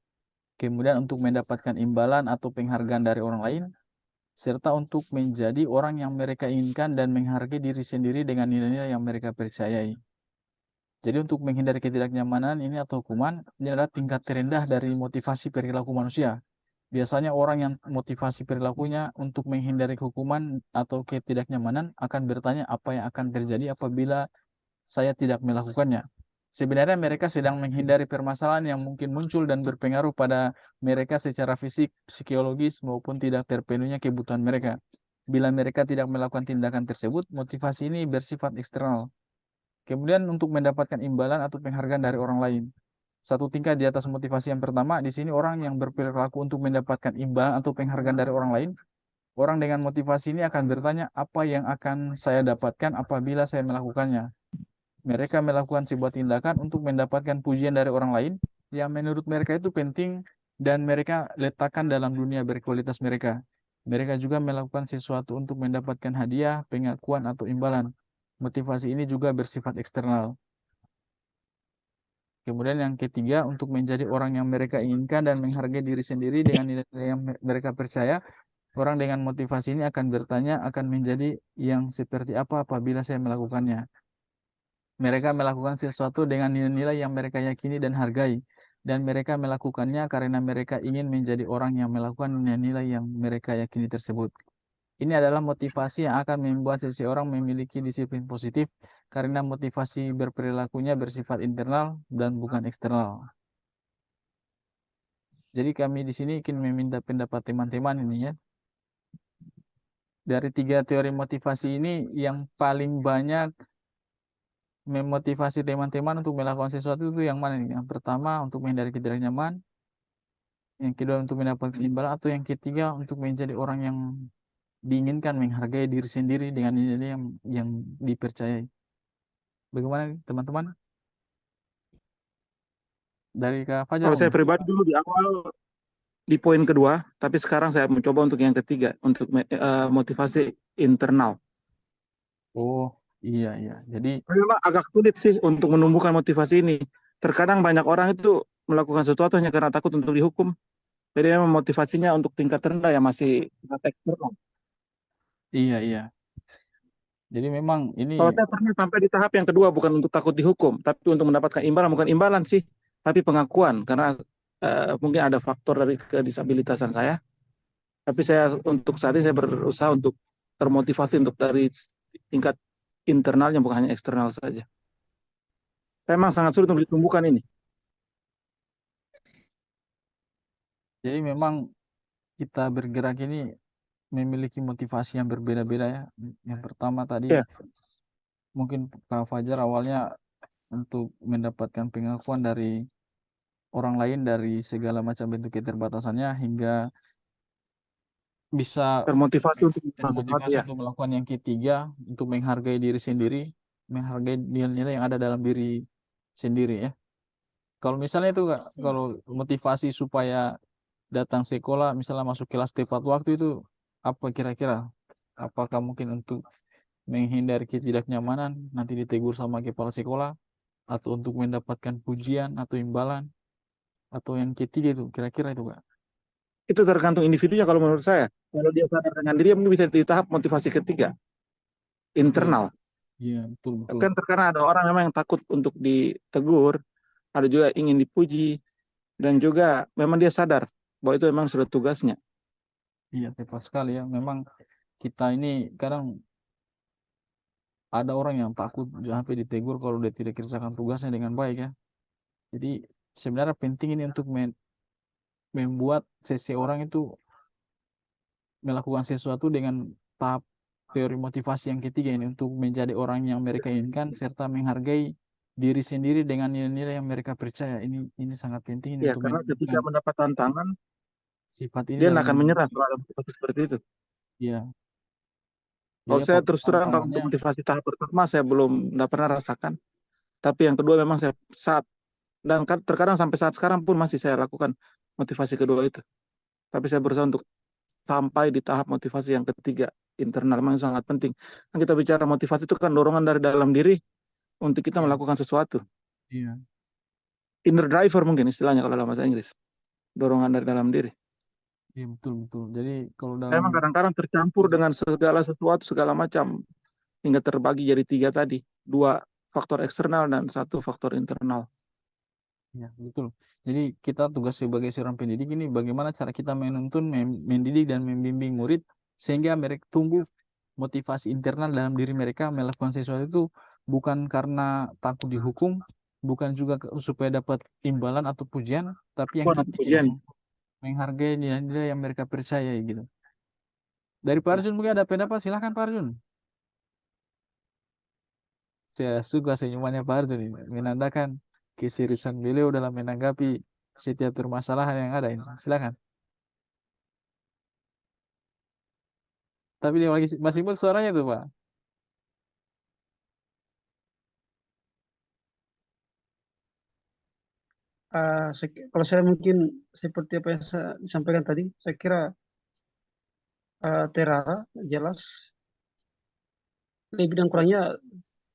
Kemudian untuk mendapatkan imbalan atau penghargaan dari orang lain, serta untuk menjadi orang yang mereka inginkan dan menghargai diri sendiri dengan nilai-nilai yang mereka percayai. Jadi untuk menghindari ketidaknyamanan ini atau hukuman, ini adalah tingkat terendah dari motivasi perilaku manusia. Biasanya orang yang motivasi perilakunya untuk menghindari hukuman atau ketidaknyamanan akan bertanya apa yang akan terjadi apabila saya tidak melakukannya. Sebenarnya mereka sedang menghindari permasalahan yang mungkin muncul dan berpengaruh pada mereka secara fisik, psikologis, maupun tidak terpenuhnya kebutuhan mereka. Bila mereka tidak melakukan tindakan tersebut, motivasi ini bersifat eksternal. Kemudian untuk mendapatkan imbalan atau penghargaan dari orang lain. Satu tingkat di atas motivasi yang pertama, di sini orang yang berperilaku untuk mendapatkan imbalan atau penghargaan dari orang lain. Orang dengan motivasi ini akan bertanya apa yang akan saya dapatkan apabila saya melakukannya. Mereka melakukan sebuah tindakan untuk mendapatkan pujian dari orang lain yang menurut mereka itu penting dan mereka letakkan dalam dunia berkualitas mereka. Mereka juga melakukan sesuatu untuk mendapatkan hadiah, pengakuan, atau imbalan. Motivasi ini juga bersifat eksternal. Kemudian yang ketiga, untuk menjadi orang yang mereka inginkan dan menghargai diri sendiri dengan nilai yang mereka percaya, orang dengan motivasi ini akan bertanya akan menjadi yang seperti apa apabila saya melakukannya. Mereka melakukan sesuatu dengan nilai-nilai yang mereka yakini dan hargai, dan mereka melakukannya karena mereka ingin menjadi orang yang melakukan nilai-nilai yang mereka yakini tersebut. Ini adalah motivasi yang akan membuat seseorang memiliki disiplin positif karena motivasi berperilakunya bersifat internal dan bukan eksternal. Jadi kami di sini ingin meminta pendapat teman-teman ini ya. Dari 3 teori motivasi ini yang paling banyak memotivasi teman-teman untuk melakukan sesuatu itu yang mana nih? Yang pertama untuk menghindari ketidaknyaman, yang kedua untuk mendapatkan imbalan, atau yang ketiga untuk menjadi orang yang diinginkan, menghargai diri sendiri dengan nilai yang dipercayai. Bagaimana teman-teman? Dari Kak Fajar Kalau saya mungkin. pribadi dulu di awal di poin kedua, tapi sekarang saya mencoba untuk yang ketiga, untuk motivasi internal. Oh, iya iya. Jadi Memang agak sulit sih untuk menumbuhkan motivasi ini. Terkadang banyak orang itu melakukan sesuatu hanya karena takut untuk dihukum. Jadi memang motivasinya untuk tingkat rendah ya masih tingkat eksternal. iya iya. Jadi memang ini Kalau saya pernah sampai di tahap yang kedua bukan untuk takut dihukum, tapi untuk mendapatkan imbalan, bukan imbalan sih, tapi pengakuan karena mungkin ada faktor dari kedisabilitasan saya. Tapi saya untuk saat ini saya berusaha untuk termotivasi untuk dari tingkat internalnya bukan hanya eksternal saja. Memang sangat sulit untuk ditumbuhkan ini. jadi memang kita bergerak ini memiliki motivasi yang berbeda-beda ya. Yang pertama tadi Ya, mungkin Kak Fajar awalnya untuk mendapatkan pengakuan dari orang lain dari segala macam bentuk keterbatasannya hingga bisa termotivasi untuk melakukan sesuatu termotivasi ya. untuk melakukan yang ketiga, untuk menghargai diri sendiri, menghargai nilai-nilai yang ada dalam diri sendiri ya. Kalau misalnya itu Kak, kalau motivasi supaya datang sekolah, misalnya masuk kelas tepat waktu itu apa kira-kira? Apakah mungkin untuk menghindari ketidaknyamanan, nanti ditegur sama kepala sekolah, atau untuk mendapatkan pujian atau imbalan, atau yang ketiga itu kira-kira itu Kak? Itu tergantung individunya kalau menurut saya. Kalau dia sadar dengan diri mungkin bisa di tahap motivasi ketiga, Iya, internal. iya betul betul. Kan terkadang ada orang memang yang takut untuk ditegur, ada juga ingin dipuji, dan juga memang dia sadar bahwa itu memang sudah tugasnya. Iya tepat sekali ya. Memang kita ini kadang ada orang yang takut sampai ditegur kalau dia tidak kerjakan tugasnya dengan baik ya. Jadi sebenarnya penting ini untuk membuat seseorang itu melakukan sesuatu dengan tahap teori motivasi yang ketiga ini untuk menjadi orang yang mereka inginkan serta menghargai diri sendiri dengan nilai-nilai yang mereka percaya. Ini sangat penting ini Ya, untuk karena ketika menumbuhkan mendapat tantangan, sifat ini dia tidak dalam akan menyerah kalau ada motivasi seperti itu. ya. Jadi Kalau saya apapun terus terang, kalau untuk tantangannya, motivasi tahap pertama saya tidak pernah rasakan. Tapi yang kedua memang saya saat, dan terkadang sampai saat sekarang pun masih saya lakukan motivasi kedua itu. Tapi saya berusaha untuk sampai di tahap motivasi yang ketiga, internal, memang sangat penting. Kan kita bicara motivasi itu kan dorongan dari dalam diri untuk kita ya, melakukan sesuatu. iya, Inner driver mungkin istilahnya kalau dalam bahasa Inggris. Dorongan dari dalam diri. iya betul betul. Jadi kalau dalam Memang kadang-kadang tercampur dengan segala sesuatu, segala macam. Hingga terbagi jadi tiga tadi. Dua faktor eksternal dan satu faktor internal. Ya, betul. Jadi kita tugas sebagai seorang pendidik ini bagaimana cara kita menuntun, mendidik dan membimbing murid sehingga mereka tumbuh motivasi internal dalam diri mereka melakukan sesuatu itu bukan karena takut dihukum, bukan juga supaya dapat imbalan atau pujian, tapi yang Buat ketiga pujian. menghargai nilai-nilai yang mereka percaya gitu. Dari Pak Arjun mungkin ada pendapat, silahkan Pak Arjun. Saya suka senyumannya Pak Arjun ini, menandakan keseriusan beliau dalam menanggapi setiap permasalahan yang ada ini. Silakan. Tapi dia lagi masih mute suaranya tuh Pak. Kalau saya mungkin seperti apa yang saya sampaikan tadi, saya kira terara, jelas. Lebih dan kurangnya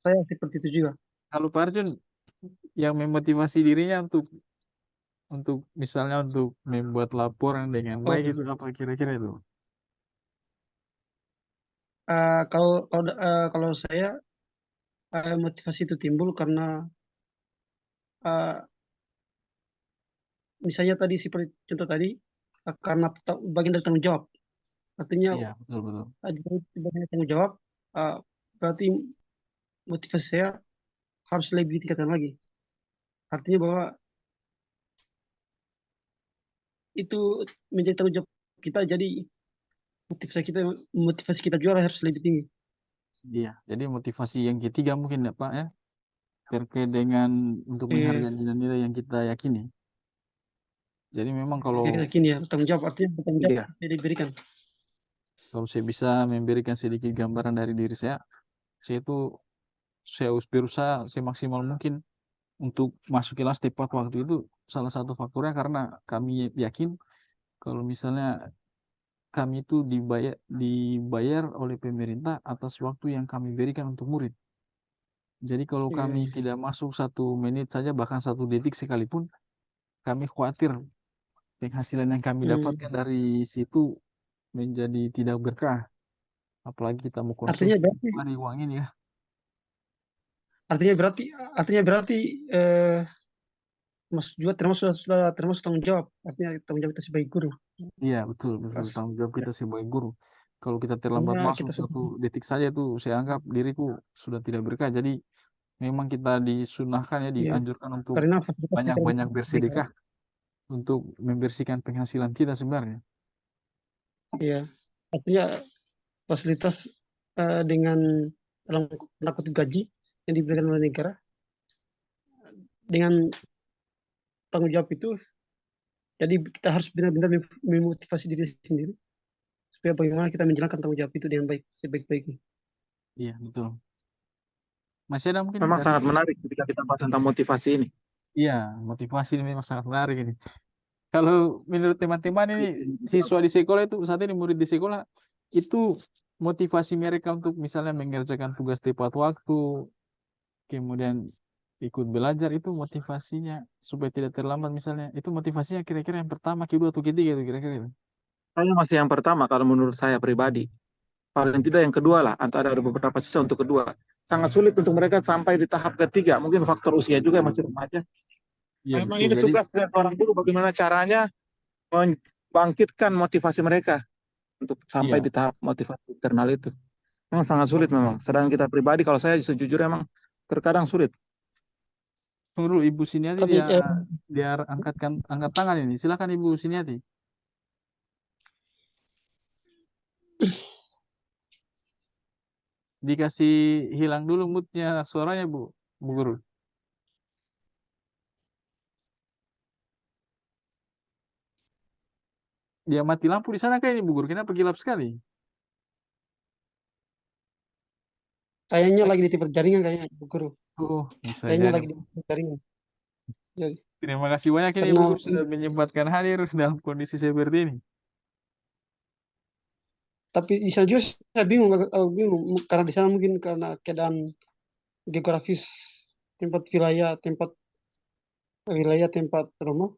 saya seperti itu juga. Kalau Pak Arjun yang memotivasi dirinya untuk misalnya untuk membuat laporan dengan Oh, baik itu apa kira-kira itu? kalau saya motivasi itu timbul karena uh, misalnya tadi seperti contoh tadi karena bagian dari tanggung jawab. Artinya Iya, betul betul. bagian dari tanggung jawab uh, berarti motivasi saya harus lebih ditingkatkan lagi. Artinya bahwa itu menjadi tanggung jawab kita, jadi motivasi kita juga harus lebih tinggi. Iya, jadi motivasi yang ketiga mungkin ya Pak ya, terkait dengan untuk Eh, menghargai nilai-nilai yang kita yakini. Jadi memang kalau Kita kini ya tanggung jawab, artinya tanggung jawab Iya. yang diberikan. kalau saya bisa memberikan sedikit gambaran dari diri saya itu saya harus berusaha semaksimal mungkin untuk masuk kelas tepat waktu itu salah satu faktornya karena kami yakin kalau misalnya kami itu dibayar oleh pemerintah atas waktu yang kami berikan untuk murid. Jadi kalau kami Eh, tidak masuk 1 menit saja bahkan 1 detik sekalipun, kami khawatir penghasilan yang kami hmm. dapatkan dari situ menjadi tidak berkah. Apalagi kita mau Artinya konsumsi berarti, dari uang ini ya. artinya berarti, artinya berarti eh, masuk juga termasuk sudah termasuk tanggung jawab. Artinya tanggung jawab kita sebagai guru. Iya, betul, betul. Kelas. Tanggung jawab kita sebagai guru. Kalau kita terlambat Karena masuk kita sudah 1 detik saja itu saya anggap diriku sudah tidak berkah. Jadi memang kita disunahkan ya, ya, dianjurkan untuk karena fasilitas kita banyak-banyak diberikan. bersedekah untuk membersihkan penghasilan kita sebenarnya. Ya, artinya fasilitas dengan dalam tanda kutip gaji yang diberikan oleh negara dengan tanggung jawab itu, jadi kita harus benar-benar memotivasi diri sendiri supaya bagaimana kita menjalankan tanggung jawab itu dengan baik, sebaik-baiknya. Iya, betul. Masih ada mungkin Memang dari sangat menarik ketika kita bahas tentang motivasi ini. iya, motivasi ini memang sangat menarik ini. Kalau menurut teman-teman ini siswa di sekolah itu saat ini murid di sekolah itu motivasi mereka untuk misalnya mengerjakan tugas tepat waktu, kemudian ikut belajar itu motivasinya supaya tidak terlambat misalnya. Itu motivasinya kira-kira yang pertama, kedua atau ketiga itu kira-kira itu. Saya masih yang pertama kalau menurut saya pribadi. Paling tidak yang kedua lah, atau ada beberapa sisa untuk kedua. Sangat sulit untuk mereka sampai di tahap ketiga. Mungkin faktor usia juga masih remaja. Iya Memang betul. ini Jadi tugas dari orang guru bagaimana caranya membangkitkan motivasi mereka untuk sampai iya, di tahap motivasi internal itu. Memang sangat sulit memang. Sedangkan kita pribadi, kalau saya sejujurnya memang terkadang sulit. tunggu dulu Ibu Siniati Tapi dia angkat tangan ini. Silakan Ibu Siniati. Dikasih hilang dulu moodnya suaranya Bu Guru. Dia mati lampu di sana kayak ini Bu Guru. Kenapa gelap sekali? kayaknya lagi di tempat jaringan kayaknya Bu Guru. Oh, bisa Kayaknya jadi. lagi di tempat jaringan. Jadi, Terima kasih banyak ini Bu karena Guru sudah menyempatkan hadir dalam kondisi seperti ini. tapi di sana juga saya bingung karena di sana mungkin karena keadaan geografis tempat tempat rumah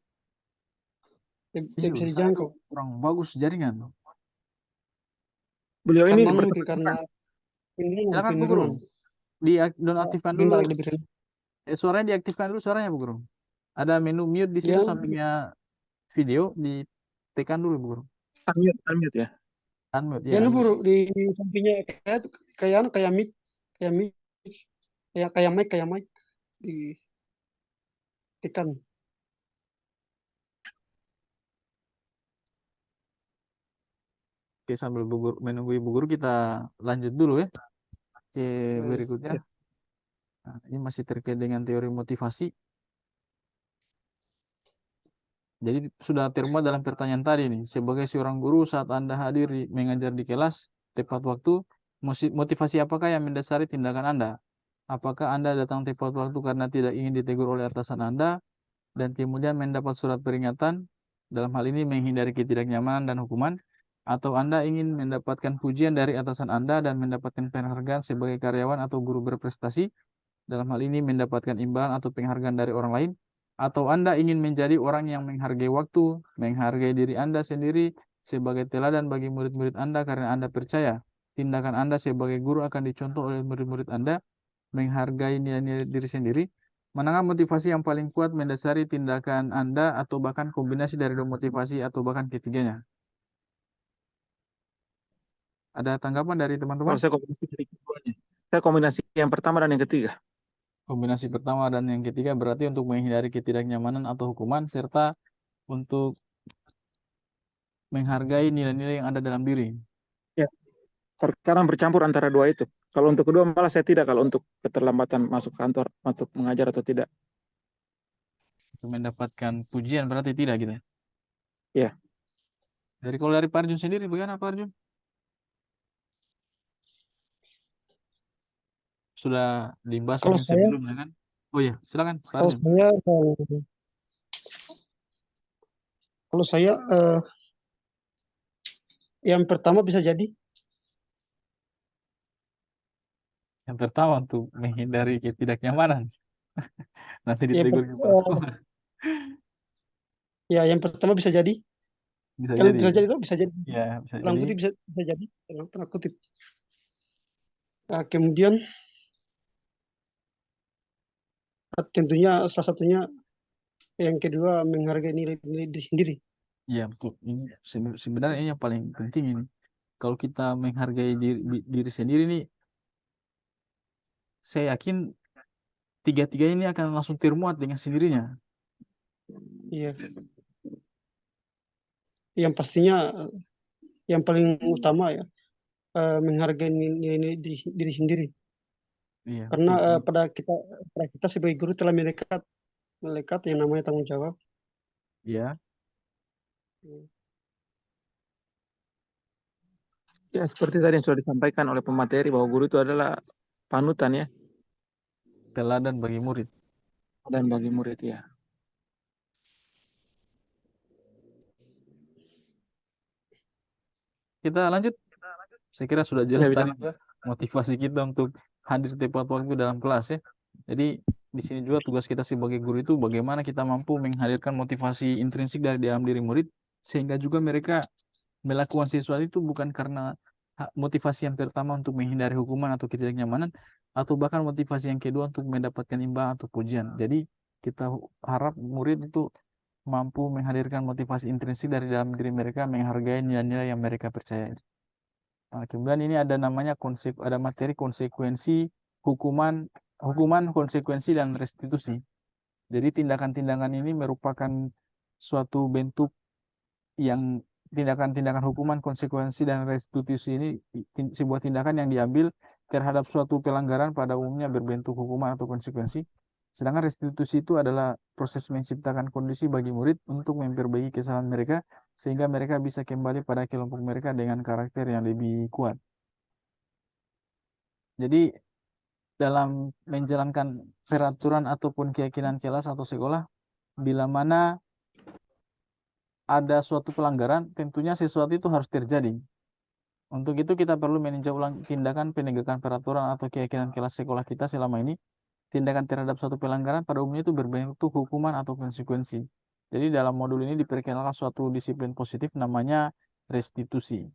Iya, tidak bisa di sana itu dijangkau. kurang bagus jaringan. Beliau ini Karena mungkin karena berteman. Silakan Bu Guru. penurunan Dinonaktifkan dulu. rimba lagi lebih rendah. Suaranya diaktifkan dulu suaranya Bu Guru. Ada menu mute di situ Yang sampingnya video, ditekan dulu, Bu Guru. Unmute ya. Unmute, ya, yang unmute. bro di sampingnya kayak kayak kayak mic, kayak mic, kayak mic ditekan. Oke, sambil menunggu Ibu Guru kita lanjut dulu ya ke Baik. berikutnya. Ya. Nah, ini masih terkait dengan teori motivasi. Jadi sudah termuat dalam pertanyaan tadi nih, sebagai seorang guru saat Anda hadir mengajar di kelas tepat waktu, motivasi apakah yang mendasari tindakan Anda? Apakah Anda datang tepat waktu karena tidak ingin ditegur oleh atasan Anda dan kemudian mendapat surat peringatan, dalam hal ini menghindari ketidaknyamanan dan hukuman, atau Anda ingin mendapatkan pujian dari atasan Anda dan mendapatkan penghargaan sebagai karyawan atau guru berprestasi, dalam hal ini mendapatkan imbalan atau penghargaan dari orang lain, atau Anda ingin menjadi orang yang menghargai waktu, menghargai diri Anda sendiri sebagai teladan bagi murid-murid Anda karena Anda percaya tindakan Anda sebagai guru akan dicontoh oleh murid-murid Anda, menghargai nilai-nilai diri sendiri. Manakah motivasi yang paling kuat mendasari tindakan Anda atau bahkan kombinasi dari dua motivasi atau bahkan ketiganya? Ada tanggapan dari teman-teman? Kalau saya kombinasi dari keduanya. Saya kombinasi yang pertama dan yang ketiga. Kombinasi pertama dan yang ketiga berarti untuk menghindari ketidaknyamanan atau hukuman serta untuk menghargai nilai-nilai yang ada dalam diri. Ya. Sekarang bercampur antara dua itu. Kalau untuk kedua malah saya tidak, kalau untuk keterlambatan masuk kantor, masuk mengajar atau tidak. Untuk mendapatkan pujian berarti tidak gitu ya. Ya. Dari kalau dari Pak Arjun sendiri bagaimana Pak Arjun? Sudah dibahas Kalau mungkin saya, sebelumnya kan? Oh iya, silakan Pak kalau Arjun. saya, kalau saya yang pertama bisa jadi Yang pertama untuk menghindari ketidaknyamanan. Nanti yang, ditegur kepala sekolah. ya yang pertama bisa jadi. Bisa Kalau jadi. bisa jadi itu bisa jadi. Ya, bisa Dalam jadi. kutip bisa jadi. Dalam tanda kutip. Nah, kemudian tentunya salah satunya yang kedua menghargai nilai-nilai diri sendiri. Ya, betul. Ini sebenarnya ini yang paling penting ini. Kalau kita menghargai diri sendiri nih, saya yakin tiga-tiga ini akan langsung termuat dengan sendirinya. Iya. Yang pastinya yang paling utama ya menghargai nilai-nilai diri sendiri. Iya, Karena betul. pada kita sebagai guru telah melekat yang namanya tanggung jawab. Ya, Ya, seperti tadi yang sudah disampaikan oleh pemateri bahwa guru itu adalah panutan ya, teladan bagi murid. dan bagi murid ya. Kita lanjut. Saya kira sudah Ya, jelas bisa. tadi motivasi kita untuk hadir tepat waktu dalam kelas ya. Jadi di sini juga tugas kita sebagai guru itu bagaimana kita mampu menghadirkan motivasi intrinsik dari dalam diri murid sehingga juga mereka melakukan sesuatu itu bukan karena motivasi yang pertama untuk menghindari hukuman atau ketidaknyamanan atau bahkan motivasi yang kedua untuk mendapatkan imbalan atau pujian. Jadi kita harap murid itu mampu menghadirkan motivasi intrinsik dari dalam diri mereka menghargai nilai-nilai yang mereka percaya. Nah, kemudian ini ada namanya ada materi konsekuensi hukuman, konsekuensi dan restitusi. Jadi tindakan-tindakan ini merupakan suatu bentuk yang tindakan-tindakan hukuman, konsekuensi dan restitusi ini sebuah tindakan yang diambil terhadap suatu pelanggaran pada umumnya berbentuk hukuman atau konsekuensi. Sedangkan restitusi itu adalah proses menciptakan kondisi bagi murid untuk memperbaiki kesalahan mereka sehingga mereka bisa kembali pada kelompok mereka dengan karakter yang lebih kuat. Jadi dalam menjalankan peraturan ataupun keyakinan kelas atau sekolah, bila mana ada suatu pelanggaran, tentunya sesuatu itu harus terjadi. Untuk itu kita perlu meninjau ulang tindakan penegakan peraturan atau keyakinan kelas sekolah kita selama ini. Tindakan terhadap suatu pelanggaran pada umumnya itu berbentuk hukuman atau konsekuensi. Jadi dalam modul ini diperkenalkan suatu disiplin positif namanya restitusi.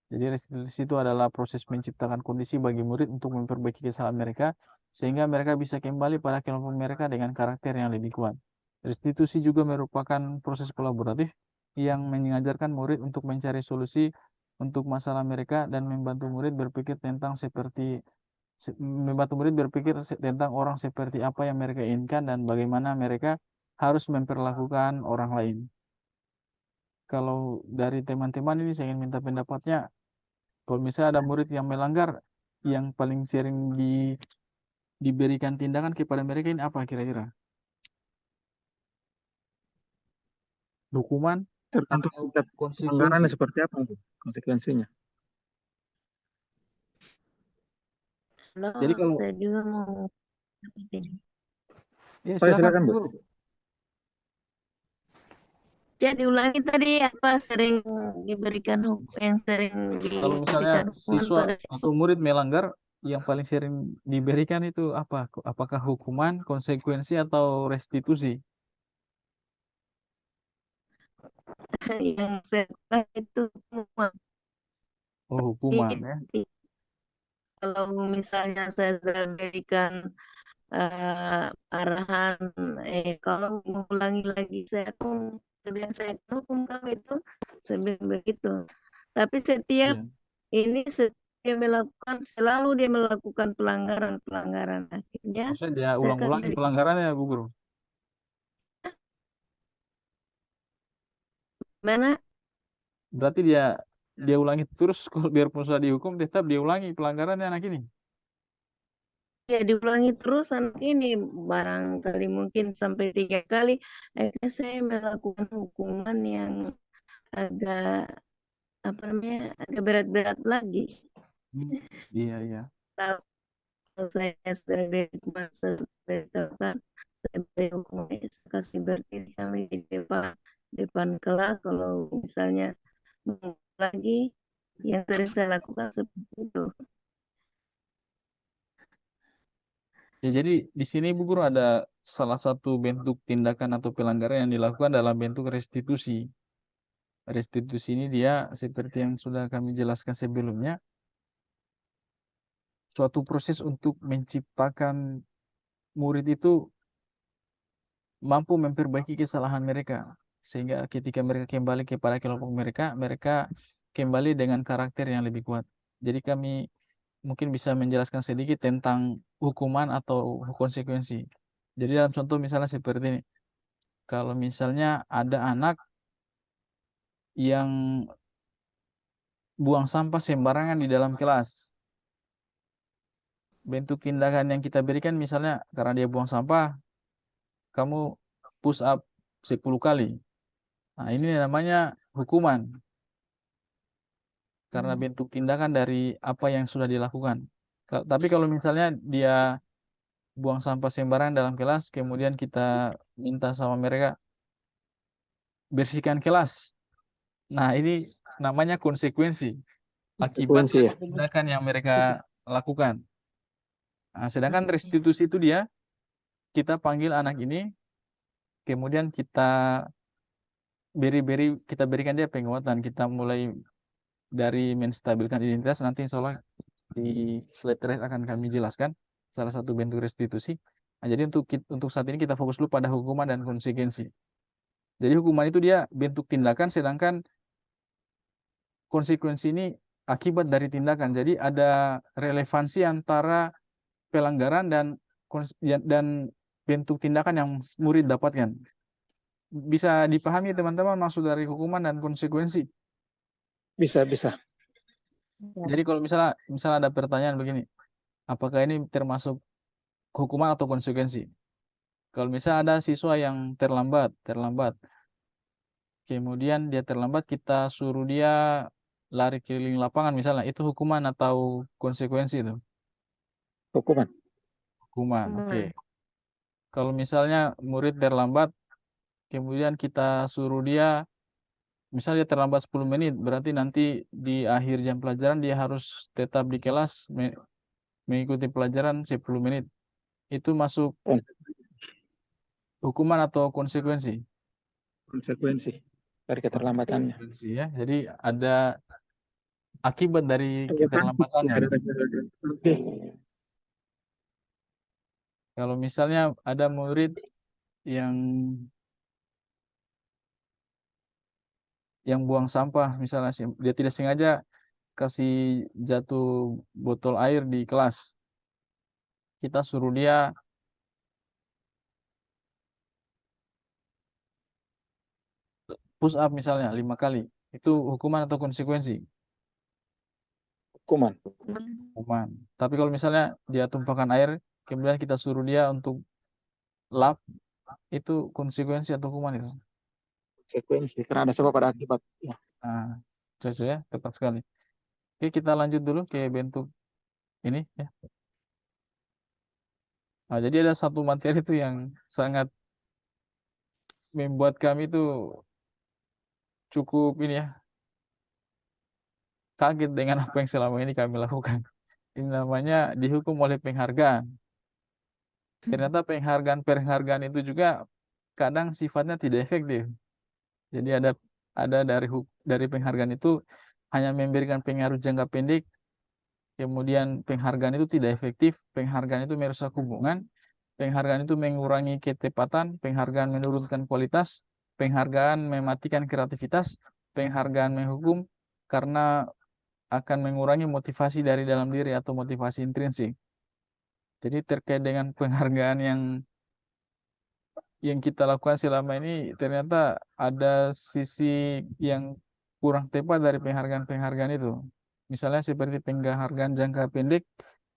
Jadi restitusi itu adalah proses menciptakan kondisi bagi murid untuk memperbaiki kesalahan mereka sehingga mereka bisa kembali pada kelompok mereka dengan karakter yang lebih kuat. Restitusi juga merupakan proses kolaboratif yang mengajarkan murid untuk mencari solusi untuk masalah mereka dan membantu murid berpikir tentang tentang orang seperti apa yang mereka inginkan dan bagaimana mereka harus memperlakukan orang lain. Kalau dari teman-teman ini saya ingin minta pendapatnya, kalau misalnya ada murid yang melanggar, yang paling sering diberikan tindakan kepada mereka ini apa kira-kira? Hukuman Tergantung atau tingkat pelanggarannya konsekuensi? seperti apa konsekuensinya. Jadi Kalau kalau saya juga mau ini. ya Oh ya, silakan silakan Bu. Guru. Jadi ulangi tadi apa sering diberikan yang sering Kalau misalnya diberikan hukuman siswa pada atau siswa murid melanggar, yang paling sering diberikan itu apa? Apakah hukuman, konsekuensi, atau restitusi? yang saya tahu itu hukuman. Oh, hukuman ya. Kalau misalnya saya sudah berikan arahan, kalau mengulangi lagi saya akan saya hukum kamu itu begitu. Tapi setiap Iya. dia melakukan selalu dia melakukan pelanggaran akhirnya Maksudnya dia saya akan ulang-ulangi beri pelanggarannya, Bu Guru. mana Berarti dia ulangi terus kalau biarpun sudah dihukum tetap dia ulangi pelanggarannya anak ini. ya diulangi terus anak ini barangkali mungkin sampai 3 kali akhirnya saya melakukan hukuman yang agak apa namanya agak berat-berat lagi. Iya, iya. Kalau saya sudah dari masa kan saya beri hukuman saya kasih berdiri kami di depan kelas kalau misalnya lagi yang sering saya lakukan seperti itu. Ya, jadi di sini Bu Guru ada salah satu bentuk tindakan atau pelanggaran yang dilakukan dalam bentuk restitusi. Restitusi ini dia seperti yang sudah kami jelaskan sebelumnya, suatu proses untuk menciptakan murid itu mampu memperbaiki kesalahan mereka. Sehingga ketika mereka kembali kepada kelompok mereka, mereka kembali dengan karakter yang lebih kuat. Jadi kami mungkin bisa menjelaskan sedikit tentang hukuman atau konsekuensi. Jadi dalam contoh misalnya seperti ini. Kalau misalnya ada anak yang buang sampah sembarangan di dalam kelas. Bentuk tindakan yang kita berikan misalnya karena dia buang sampah, kamu push up 10 kali. Nah, ini namanya hukuman karena bentuk tindakan dari apa yang sudah dilakukan. Tapi kalau misalnya dia buang sampah sembarangan dalam kelas, kemudian kita minta sama mereka bersihkan kelas. Nah, ini namanya konsekuensi akibat Konsekuensi dari ya. tindakan yang mereka lakukan. Nah, sedangkan restitusi itu kita panggil anak ini, kemudian kita berikan dia penguatan. Kita mulai dari menstabilkan identitas, nanti insya Allah di slide terakhir akan kami jelaskan salah satu bentuk restitusi. Nah, jadi untuk saat ini kita fokus dulu pada hukuman dan konsekuensi. Jadi hukuman itu dia bentuk tindakan, sedangkan konsekuensi ini akibat dari tindakan. Jadi ada relevansi antara pelanggaran dan bentuk tindakan yang murid dapatkan. Bisa dipahami teman-teman maksud dari hukuman dan konsekuensi. Bisa, bisa. Jadi kalau misalnya ada pertanyaan begini, apakah ini termasuk hukuman atau konsekuensi? Kalau misalnya ada siswa yang terlambat, kemudian dia terlambat, kita suruh dia lari keliling lapangan misalnya, itu hukuman atau konsekuensi itu? Hukuman. Hukuman, oke. Kalau misalnya murid terlambat, kemudian kita suruh dia, misalnya dia terlambat 10 menit, berarti nanti di akhir jam pelajaran dia harus tetap di kelas mengikuti pelajaran 10 menit. Itu masuk hukuman atau konsekuensi? Konsekuensi dari keterlambatannya. Konsekuensi ya. Jadi ada akibat dari keterlambatannya. Kalau misalnya ada murid yang buang sampah misalnya dia tidak sengaja kasih jatuh botol air di kelas, kita suruh dia push up misalnya 5 kali, itu hukuman atau konsekuensi? Hukuman. Hukuman. Tapi kalau misalnya dia tumpahkan air, kemudian kita suruh dia untuk lap, itu konsekuensi atau hukuman itu? Konsekuensi karena ada sebab ada akibat. Ya. Nah, cocok ya, tepat sekali. Oke, kita lanjut dulu ke bentuk ini ya. Nah, jadi ada satu materi itu yang sangat membuat kami itu cukup ini ya, kaget dengan apa yang selama ini kami lakukan. Ini namanya dihukum oleh penghargaan. Ternyata penghargaan itu juga kadang sifatnya tidak efektif. Jadi ada dari penghargaan itu hanya memberikan pengaruh jangka pendek, kemudian penghargaan itu tidak efektif, penghargaan itu merusak hubungan, penghargaan itu mengurangi ketepatan, penghargaan menurunkan kualitas, penghargaan mematikan kreativitas, penghargaan menghukum karena akan mengurangi motivasi dari dalam diri atau motivasi intrinsik. Jadi terkait dengan penghargaan yang kita lakukan selama ini, ternyata ada sisi yang kurang tepat dari penghargaan-penghargaan itu. Misalnya seperti penghargaan jangka pendek.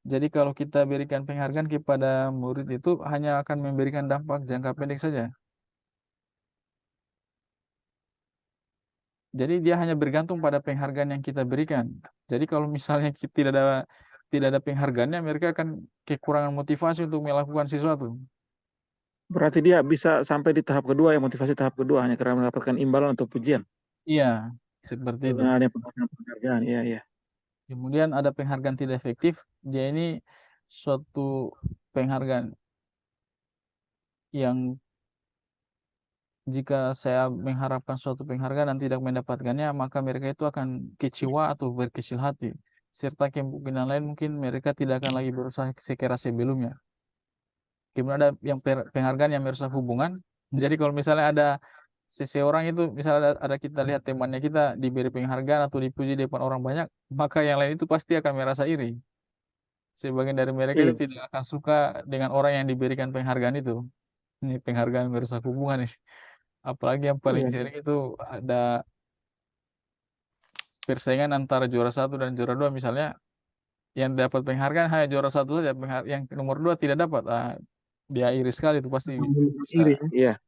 Jadi kalau kita berikan penghargaan kepada murid itu hanya akan memberikan dampak jangka pendek saja. Jadi dia hanya bergantung pada penghargaan yang kita berikan. Jadi kalau misalnya tidak ada penghargaannya, mereka akan kekurangan motivasi untuk melakukan sesuatu. Berarti dia bisa sampai di tahap kedua ya, motivasi tahap kedua hanya karena mendapatkan imbalan atau pujian. Iya, seperti itu. Nah, ada penghargaan. Iya, iya. Kemudian ada penghargaan tidak efektif. Dia ini suatu penghargaan yang jika saya mengharapkan suatu penghargaan dan tidak mendapatkannya, maka mereka itu akan kecewa atau berkecil hati. Serta kemungkinan lain mungkin mereka tidak akan lagi berusaha sekeras sebelumnya. Kemudian ada yang penghargaan yang merusak hubungan. Jadi kalau misalnya ada seseorang itu, misalnya ada kita lihat temannya kita diberi penghargaan atau dipuji di depan orang banyak, maka yang lain itu pasti akan merasa iri. Sebagian dari mereka itu Iya, tidak akan suka dengan orang yang diberikan penghargaan itu. Ini penghargaan merusak hubungan nih. Apalagi yang paling iya. sering itu ada persaingan antara juara 1 dan juara 2 misalnya. Yang dapat penghargaan hanya juara 1 saja, yang nomor 2 tidak dapat. Dia iri sekali itu pasti bisa. Iri. Iya,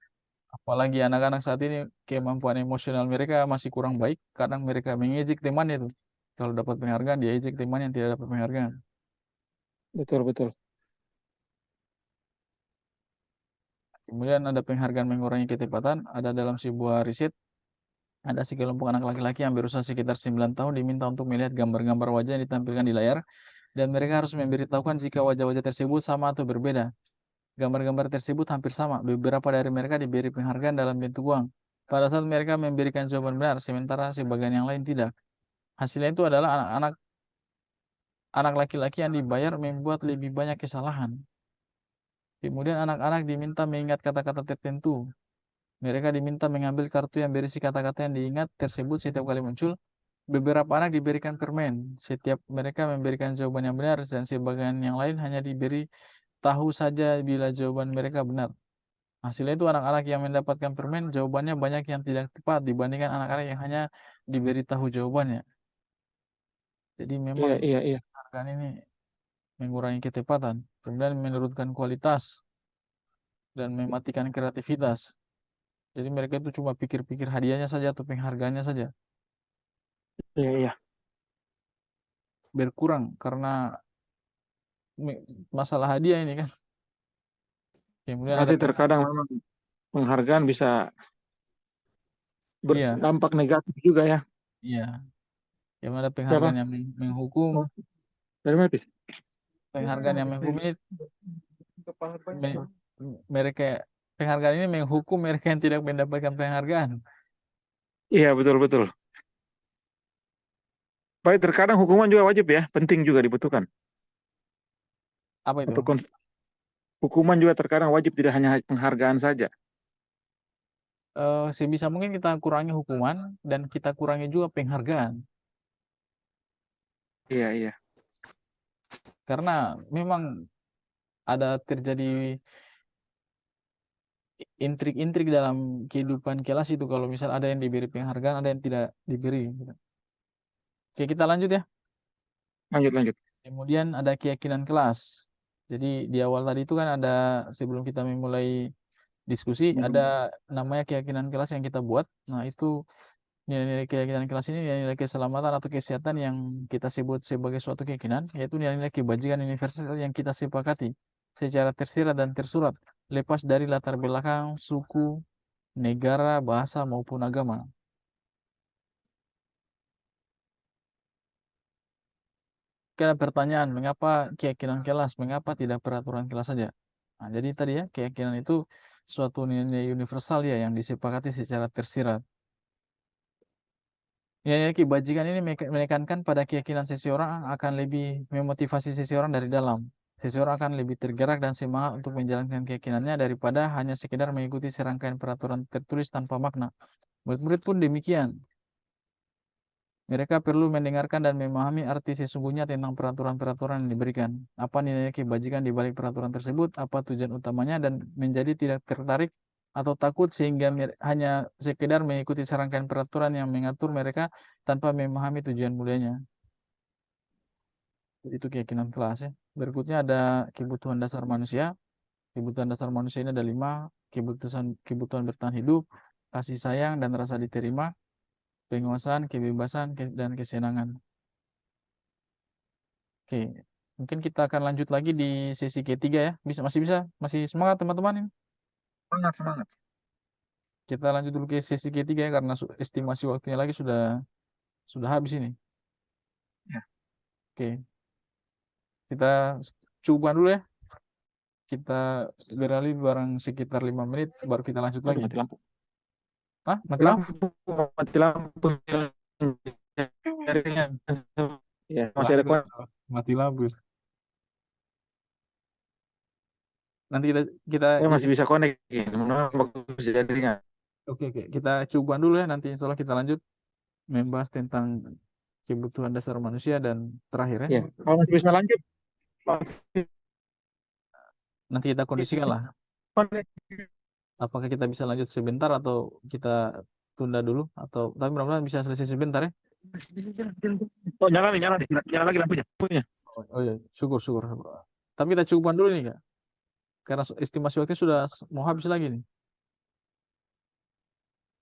Apalagi anak-anak saat ini kemampuan emosional mereka masih kurang baik. Kadang mereka mengejek temannya itu. Kalau dapat penghargaan, dia ejek teman yang tidak dapat penghargaan. betul, betul. Kemudian ada penghargaan mengurangi ketepatan. Ada dalam sebuah riset, ada sekelompok anak laki-laki yang berusia sekitar 9 tahun diminta untuk melihat gambar-gambar wajah yang ditampilkan di layar. Dan mereka harus memberitahukan jika wajah-wajah tersebut sama atau berbeda. Gambar-gambar tersebut hampir sama. Beberapa dari mereka diberi penghargaan dalam bentuk uang. Pada saat mereka memberikan jawaban benar, sementara sebagian yang lain tidak. Hasilnya itu adalah anak laki-laki yang dibayar membuat lebih banyak kesalahan. Kemudian anak-anak diminta mengingat kata-kata tertentu. Mereka diminta mengambil kartu yang berisi kata-kata yang diingat tersebut setiap kali muncul. Beberapa anak diberikan permen. Setiap mereka memberikan jawaban yang benar dan sebagian yang lain hanya diberi tahu saja bila jawaban mereka benar. Hasilnya itu anak-anak yang mendapatkan permen jawabannya banyak yang tidak tepat dibandingkan anak-anak yang hanya diberi tahu jawabannya. Jadi memang Iya, iya, iya. penghargaan ini mengurangi ketepatan, kemudian menurunkan kualitas dan mematikan kreativitas. Jadi mereka itu cuma pikir-pikir hadiahnya saja atau penghargaannya saja. Iya, iya. Berkurang karena masalah hadiah ini kan. Kemudian ada Berarti terkadang memang penghargaan bisa iya, berdampak negatif juga ya. iya. Kemudian ada Siapa? penghargaan yang menghukum. Oh, dari mana, Pis? Penghargaan yang menghukum ini mereka penghargaan ini menghukum mereka yang tidak mendapatkan penghargaan. Iya, betul, betul. Baik, terkadang hukuman juga wajib ya, penting juga dibutuhkan. Apa itu? Untuk Hukuman juga terkadang wajib, tidak hanya penghargaan saja. Sebisa mungkin kita kurangi hukuman dan kita kurangi juga penghargaan. Iya, iya. Karena memang ada terjadi intrik-intrik dalam kehidupan kelas itu, kalau misal ada yang diberi penghargaan, ada yang tidak diberi. Oke, kita lanjut ya. Lanjut, lanjut. Kemudian ada keyakinan kelas. Jadi di awal tadi itu kan ada, sebelum kita memulai diskusi, ada namanya keyakinan kelas yang kita buat. Nah, itu nilai-nilai keyakinan kelas ini nilai-nilai keselamatan atau kesehatan yang kita sebut sebagai suatu keyakinan, yaitu nilai-nilai kebajikan universal yang kita sepakati secara tersirat dan tersurat, lepas dari latar belakang, suku, negara, bahasa, maupun agama. Ada pertanyaan, mengapa keyakinan kelas, mengapa tidak peraturan kelas saja? Nah, jadi tadi ya, keyakinan itu suatu nilai universal ya yang disepakati secara tersirat. Nilai kebajikan ini menekankan pada keyakinan seseorang akan lebih memotivasi seseorang dari dalam. Seseorang akan lebih tergerak dan semangat untuk menjalankan keyakinannya daripada hanya sekedar mengikuti serangkaian peraturan tertulis tanpa makna. Murid-murid pun demikian. Mereka perlu mendengarkan dan memahami arti sesungguhnya tentang peraturan-peraturan yang diberikan. Apa nilai kebajikan di balik peraturan tersebut, apa tujuan utamanya, dan menjadi tidak tertarik atau takut sehingga hanya sekedar mengikuti serangkaian peraturan yang mengatur mereka tanpa memahami tujuan mulianya. Itu keyakinan kelas ya. Berikutnya ada kebutuhan dasar manusia. Kebutuhan dasar manusia ini ada 5. Kebutuhan bertahan hidup, kasih sayang dan rasa diterima, penguasaan, kebebasan, dan kesenangan. Oke, mungkin kita akan lanjut lagi di sesi ketiga ya. Masih semangat teman-teman ini. Semangat, semangat. Kita lanjut dulu ke sesi ketiga ya, karena estimasi waktunya lagi sudah habis ini. Ya. Oke, kita coba dulu ya. Kita beralih barang sekitar 5 menit, baru kita lanjut Aduh, lagi. mati lampu. Hah? Mati lampu? Mati lampu. Ya, masih ada kuat. Mati lampu. Nanti kita Masih bisa connect. Bagus jadinya. Oke, kita coba dulu ya, nanti insya Allah kita lanjut membahas tentang kebutuhan dasar manusia dan terakhir ya. Ya, kalau masih bisa lanjut, masih Nanti kita kondisikan lah. connect. Apakah kita bisa lanjut sebentar atau kita tunda dulu, atau tapi mudah-mudahan bisa selesai sebentar ya. Oh, nyala nih, nyala lagi lampunya. Oh iya, syukur. Tapi kita coba dulu nih Kak. Karena estimasi waktu sudah mau habis lagi nih.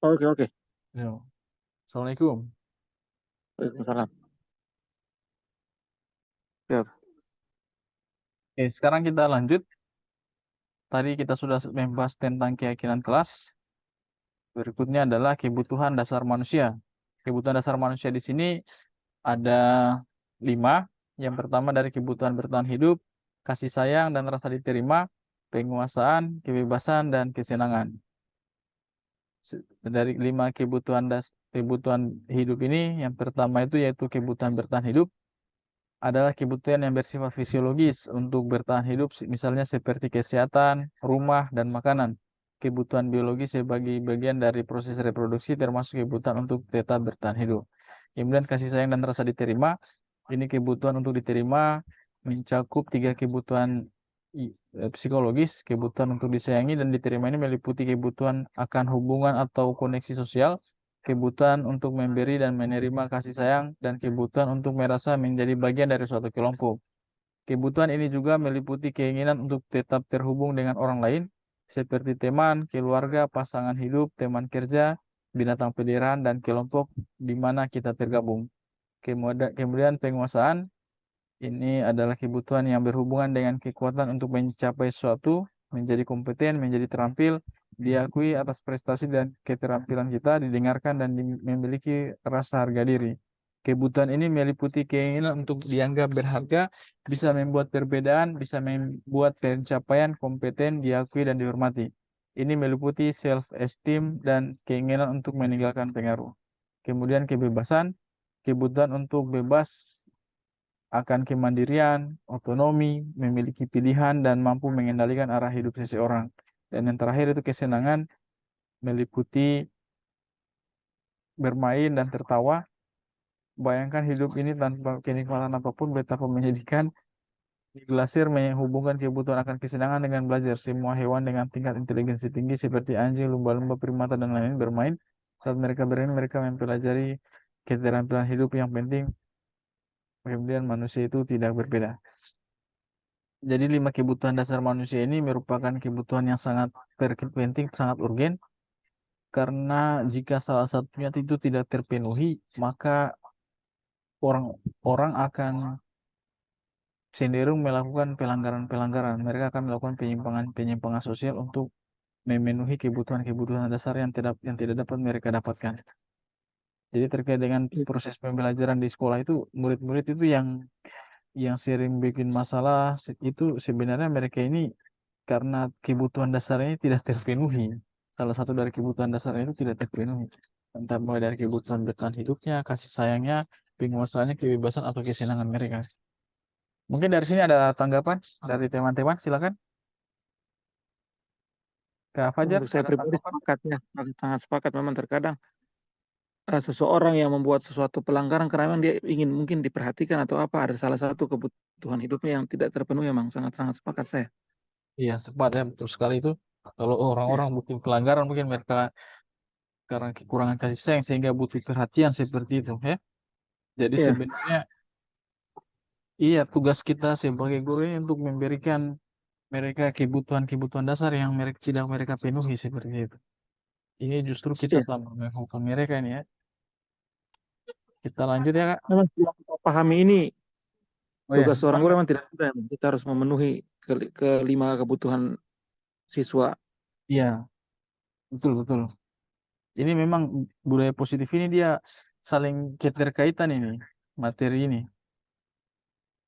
Oke. Ya. Assalamualaikum. Waalaikumsalam. Ya. Oke, sekarang kita lanjut. Tadi kita sudah membahas tentang keyakinan kelas. Berikutnya adalah kebutuhan dasar manusia. Kebutuhan dasar manusia di sini ada 5. Yang pertama dari kebutuhan bertahan hidup, kasih sayang dan rasa diterima, penguasaan, kebebasan, dan kesenangan. Dari 5 kebutuhan hidup ini, yang pertama itu yaitu kebutuhan bertahan hidup adalah kebutuhan yang bersifat fisiologis untuk bertahan hidup, misalnya seperti kesehatan, rumah, dan makanan. Kebutuhan biologis sebagai bagian dari proses reproduksi termasuk kebutuhan untuk tetap bertahan hidup. Kemudian kasih sayang dan rasa diterima, ini kebutuhan untuk diterima mencakup 3 kebutuhan psikologis. Kebutuhan untuk disayangi dan diterima ini meliputi kebutuhan akan hubungan atau koneksi sosial, kebutuhan untuk memberi dan menerima kasih sayang, dan kebutuhan untuk merasa menjadi bagian dari suatu kelompok. Kebutuhan ini juga meliputi keinginan untuk tetap terhubung dengan orang lain, seperti teman, keluarga, pasangan hidup, teman kerja, binatang peliharaan, dan kelompok di mana kita tergabung. Kemudian penguasaan, ini adalah kebutuhan yang berhubungan dengan kekuatan untuk mencapai sesuatu, menjadi kompeten, menjadi terampil, diakui atas prestasi dan keterampilan kita, didengarkan dan memiliki rasa harga diri. Kebutuhan ini meliputi keinginan untuk dianggap berharga, bisa membuat perbedaan, bisa membuat pencapaian kompeten, diakui dan dihormati. Ini meliputi self-esteem dan keinginan untuk meninggalkan pengaruh. Kemudian kebebasan, kebutuhan untuk bebas akan kemandirian, otonomi, memiliki pilihan, dan mampu mengendalikan arah hidup seseorang. Dan yang terakhir itu kesenangan, meliputi bermain dan tertawa. Bayangkan hidup ini tanpa kenikmatan apapun, betapa menyedihkan. Glasir menghubungkan kebutuhan akan kesenangan dengan belajar. Semua hewan dengan tingkat inteligensi tinggi seperti anjing, lumba-lumba, primata, dan lain-lain bermain. Saat mereka bermain, mereka mempelajari keterampilan hidup yang penting. Kemudian manusia itu tidak berbeda. Jadi 5 kebutuhan dasar manusia ini merupakan kebutuhan yang sangat penting, sangat urgen. Karena jika salah satunya itu tidak terpenuhi, maka orang-orang akan cenderung melakukan pelanggaran-pelanggaran. Mereka akan melakukan penyimpangan sosial untuk memenuhi kebutuhan-kebutuhan dasar yang tidak dapat mereka dapatkan. Jadi terkait dengan proses pembelajaran di sekolah itu, murid-murid itu yang sering bikin masalah itu sebenarnya mereka ini karena kebutuhan dasarnya tidak terpenuhi. Salah satu dari kebutuhan dasarnya itu tidak terpenuhi. Entah mulai dari kebutuhan bertahan hidupnya, kasih sayangnya, penguasaannya, kebebasan atau kesenangan mereka. Mungkin dari sini ada tanggapan dari teman-teman, silakan. Kak Fajar, Untuk saya ada pribadi tanggapan? sepakat ya, sangat sepakat memang terkadang seseorang yang membuat sesuatu pelanggaran karena memang dia ingin mungkin diperhatikan atau apa, ada salah satu kebutuhan hidupnya yang tidak terpenuhi, memang sangat-sangat sepakat saya. Iya, tepat ya, betul sekali itu. Kalau Ya, orang-orang butuh pelanggaran, mungkin mereka karena kekurangan kasih sayang sehingga butuh perhatian seperti itu, ya. Jadi ya, sebenarnya iya tugas kita sebagai guru ini untuk memberikan mereka kebutuhan-kebutuhan dasar yang tidak mereka penuhi seperti itu. Ini justru kita ya. tambah menghukum mereka ini ya. Kita lanjut ya Kak. Memang setelah kita pahami ini, Oh ya, tugas seorang guru memang tidak mudah. Kita harus memenuhi kelima kebutuhan siswa. iya, betul betul. Ini memang budaya positif ini dia saling keterkaitan ini materi ini.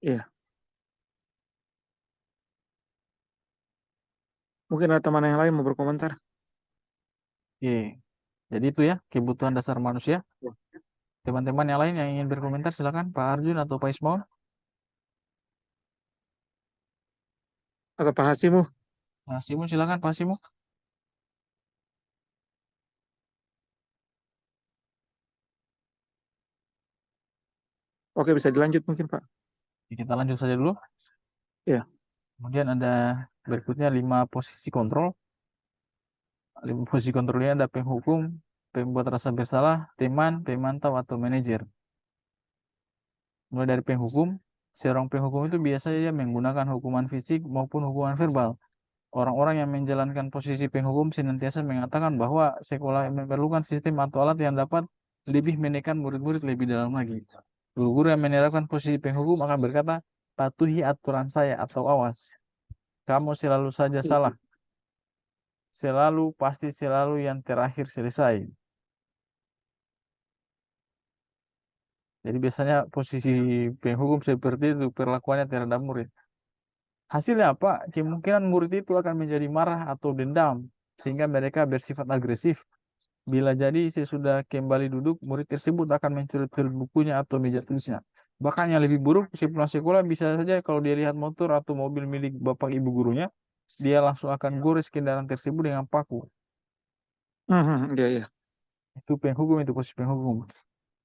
Ya, mungkin ada teman yang lain mau berkomentar. Oke. Jadi itu ya kebutuhan dasar manusia. Ya. Teman-teman yang lain yang ingin berkomentar silakan Pak Arjun atau Pak Ismail. Atau Pak Hasimu? Pak Simu silakan Pak Simu. Oke, bisa dilanjut mungkin Pak. Kita lanjut saja dulu. Ya. Kemudian ada berikutnya 5 posisi kontrol. 5 posisi kontrolnya ada penghukum, pembuat rasa bersalah, teman, pemantau, atau manajer. Mulai dari penghukum, seorang penghukum itu biasanya menggunakan hukuman fisik maupun hukuman verbal. Orang-orang yang menjalankan posisi penghukum senantiasa mengatakan bahwa sekolah memerlukan sistem atau alat yang dapat lebih menekan murid-murid lebih dalam lagi. Guru-guru yang menerapkan posisi penghukum akan berkata, patuhi aturan saya atau awas. Kamu selalu saja salah. Selalu, pasti selalu yang terakhir selesai. Jadi biasanya posisi penghukum seperti itu perlakuannya terhadap murid. Hasilnya apa? Kemungkinan murid itu akan menjadi marah atau dendam, sehingga mereka bersifat agresif. Bila jadi sesudah kembali duduk, murid tersebut akan mencuri-curi bukunya atau meja tulisnya. Bahkan yang lebih buruk, sepulang sekolah bisa saja kalau dia lihat motor atau mobil milik bapak ibu gurunya, dia langsung akan gores kendaraan tersebut dengan paku. Ya, ya. Itu penghukum, itu posisi penghukum.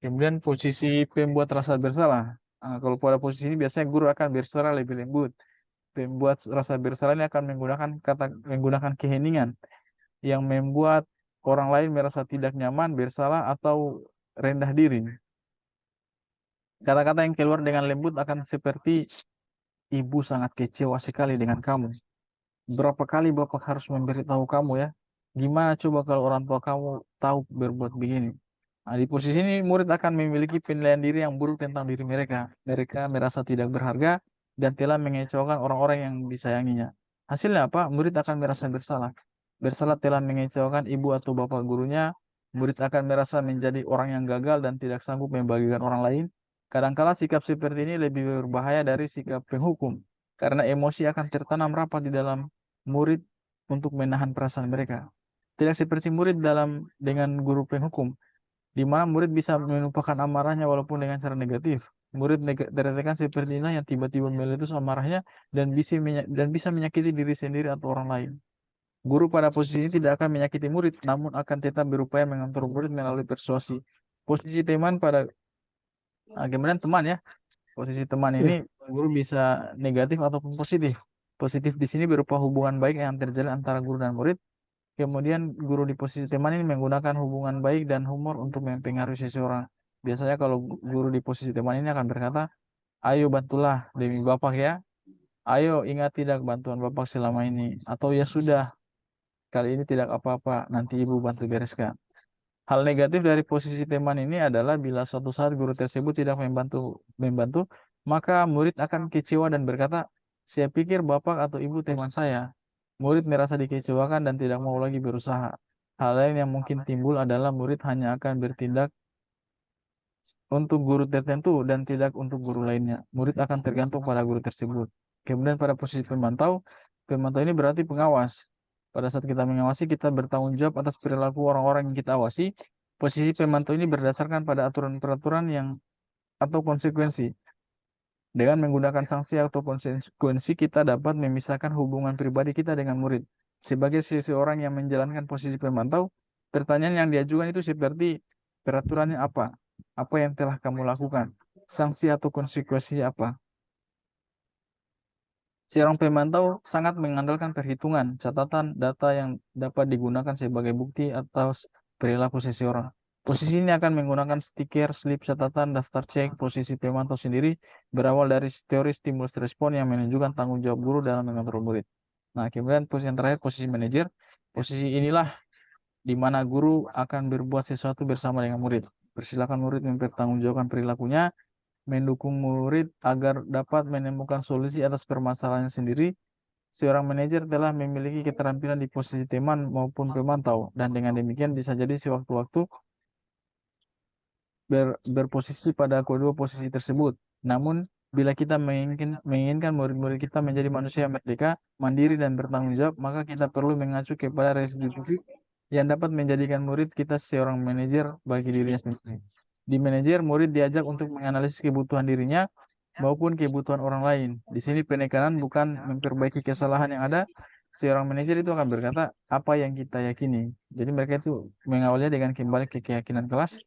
Kemudian posisi pembuat rasa bersalah. Nah, kalau pada posisi ini biasanya guru akan bersuara lebih lembut. Pembuat rasa bersalah ini akan menggunakan keheningan yang membuat orang lain merasa tidak nyaman, bersalah atau rendah diri. Kata-kata yang keluar dengan lembut akan seperti ibu sangat kecewa sekali dengan kamu. Berapa kali bapak harus memberitahu kamu ya? Gimana coba kalau orang tua kamu tahu berbuat begini? Nah, di posisi ini murid akan memiliki penilaian diri yang buruk tentang diri mereka. Mereka merasa tidak berharga dan telah mengecewakan orang-orang yang disayanginya. Hasilnya apa? Murid akan merasa bersalah. Bersalah telah mengecewakan ibu atau bapak gurunya. Murid akan merasa menjadi orang yang gagal dan tidak sanggup membagikan orang lain. Kadangkala sikap seperti ini lebih berbahaya dari sikap penghukum. Karena emosi akan tertanam rapat di dalam murid untuk menahan perasaan mereka. Tidak seperti murid dengan guru penghukum di mana murid bisa menumpahkan amarahnya walaupun dengan cara negatif. murid tertekan seperti inilah yang tiba-tiba meletus amarahnya dan bisa menyakiti diri sendiri atau orang lain. Guru pada posisi ini tidak akan menyakiti murid, namun akan tetap berupaya mengatur murid melalui persuasi. Posisi teman pada kemudian teman ya. Posisi teman ini guru bisa negatif ataupun positif. Positif di sini berupa hubungan baik yang terjalin antara guru dan murid. Kemudian guru di posisi teman ini menggunakan hubungan baik dan humor untuk mempengaruhi seseorang. Biasanya kalau guru di posisi teman ini akan berkata, ayo bantulah demi Bapak ya. Ayo ingat tidak bantuan Bapak selama ini. Atau ya sudah, kali ini tidak apa-apa, nanti Ibu bantu bereskan. Hal negatif dari posisi teman ini adalah bila suatu saat guru tersebut tidak membantu, maka murid akan kecewa dan berkata, saya pikir Bapak atau Ibu teman saya. Murid merasa dikecewakan dan tidak mau lagi berusaha. Hal lain yang mungkin timbul adalah murid hanya akan bertindak untuk guru tertentu dan tidak untuk guru lainnya. Murid akan tergantung pada guru tersebut. Kemudian pada posisi pemantau ini berarti pengawas. Pada saat kita mengawasi, kita bertanggung jawab atas perilaku orang-orang yang kita awasi. Posisi pemantau ini berdasarkan pada aturan-peraturan atau konsekuensi. Dengan menggunakan sanksi atau konsekuensi, kita dapat memisahkan hubungan pribadi kita dengan murid. Sebagai seseorang yang menjalankan posisi pemantau, pertanyaan yang diajukan itu seperti peraturannya apa? Apa yang telah kamu lakukan? Sanksi atau konsekuensi apa? Seorang pemantau sangat mengandalkan perhitungan, catatan, data yang dapat digunakan sebagai bukti atas perilaku seseorang. Posisi ini akan menggunakan stiker, slip catatan, daftar cek. Posisi pemantau sendiri berawal dari teori stimulus respon yang menunjukkan tanggung jawab guru dalam mengatur murid. Nah, kemudian posisi yang terakhir, posisi manajer. Posisi inilah di mana guru akan berbuat sesuatu bersama dengan murid. Persilakan murid mempertanggungjawabkan perilakunya, mendukung murid agar dapat menemukan solusi atas permasalahannya sendiri. Seorang manajer telah memiliki keterampilan di posisi teman maupun pemantau, dan dengan demikian bisa jadi sewaktu-waktu berposisi pada kedua posisi tersebut. Namun, bila kita menginginkan murid-murid kita menjadi manusia yang merdeka, mandiri, dan bertanggung jawab, maka kita perlu mengacu kepada restitusi yang dapat menjadikan murid kita seorang manajer bagi dirinya sendiri. Di manajer, murid diajak untuk menganalisis kebutuhan dirinya maupun kebutuhan orang lain. Di sini penekanan bukan memperbaiki kesalahan yang ada. Seorang manajer itu akan berkata apa yang kita yakini. Jadi mereka itu mengawalnya dengan kembali ke keyakinan kelas.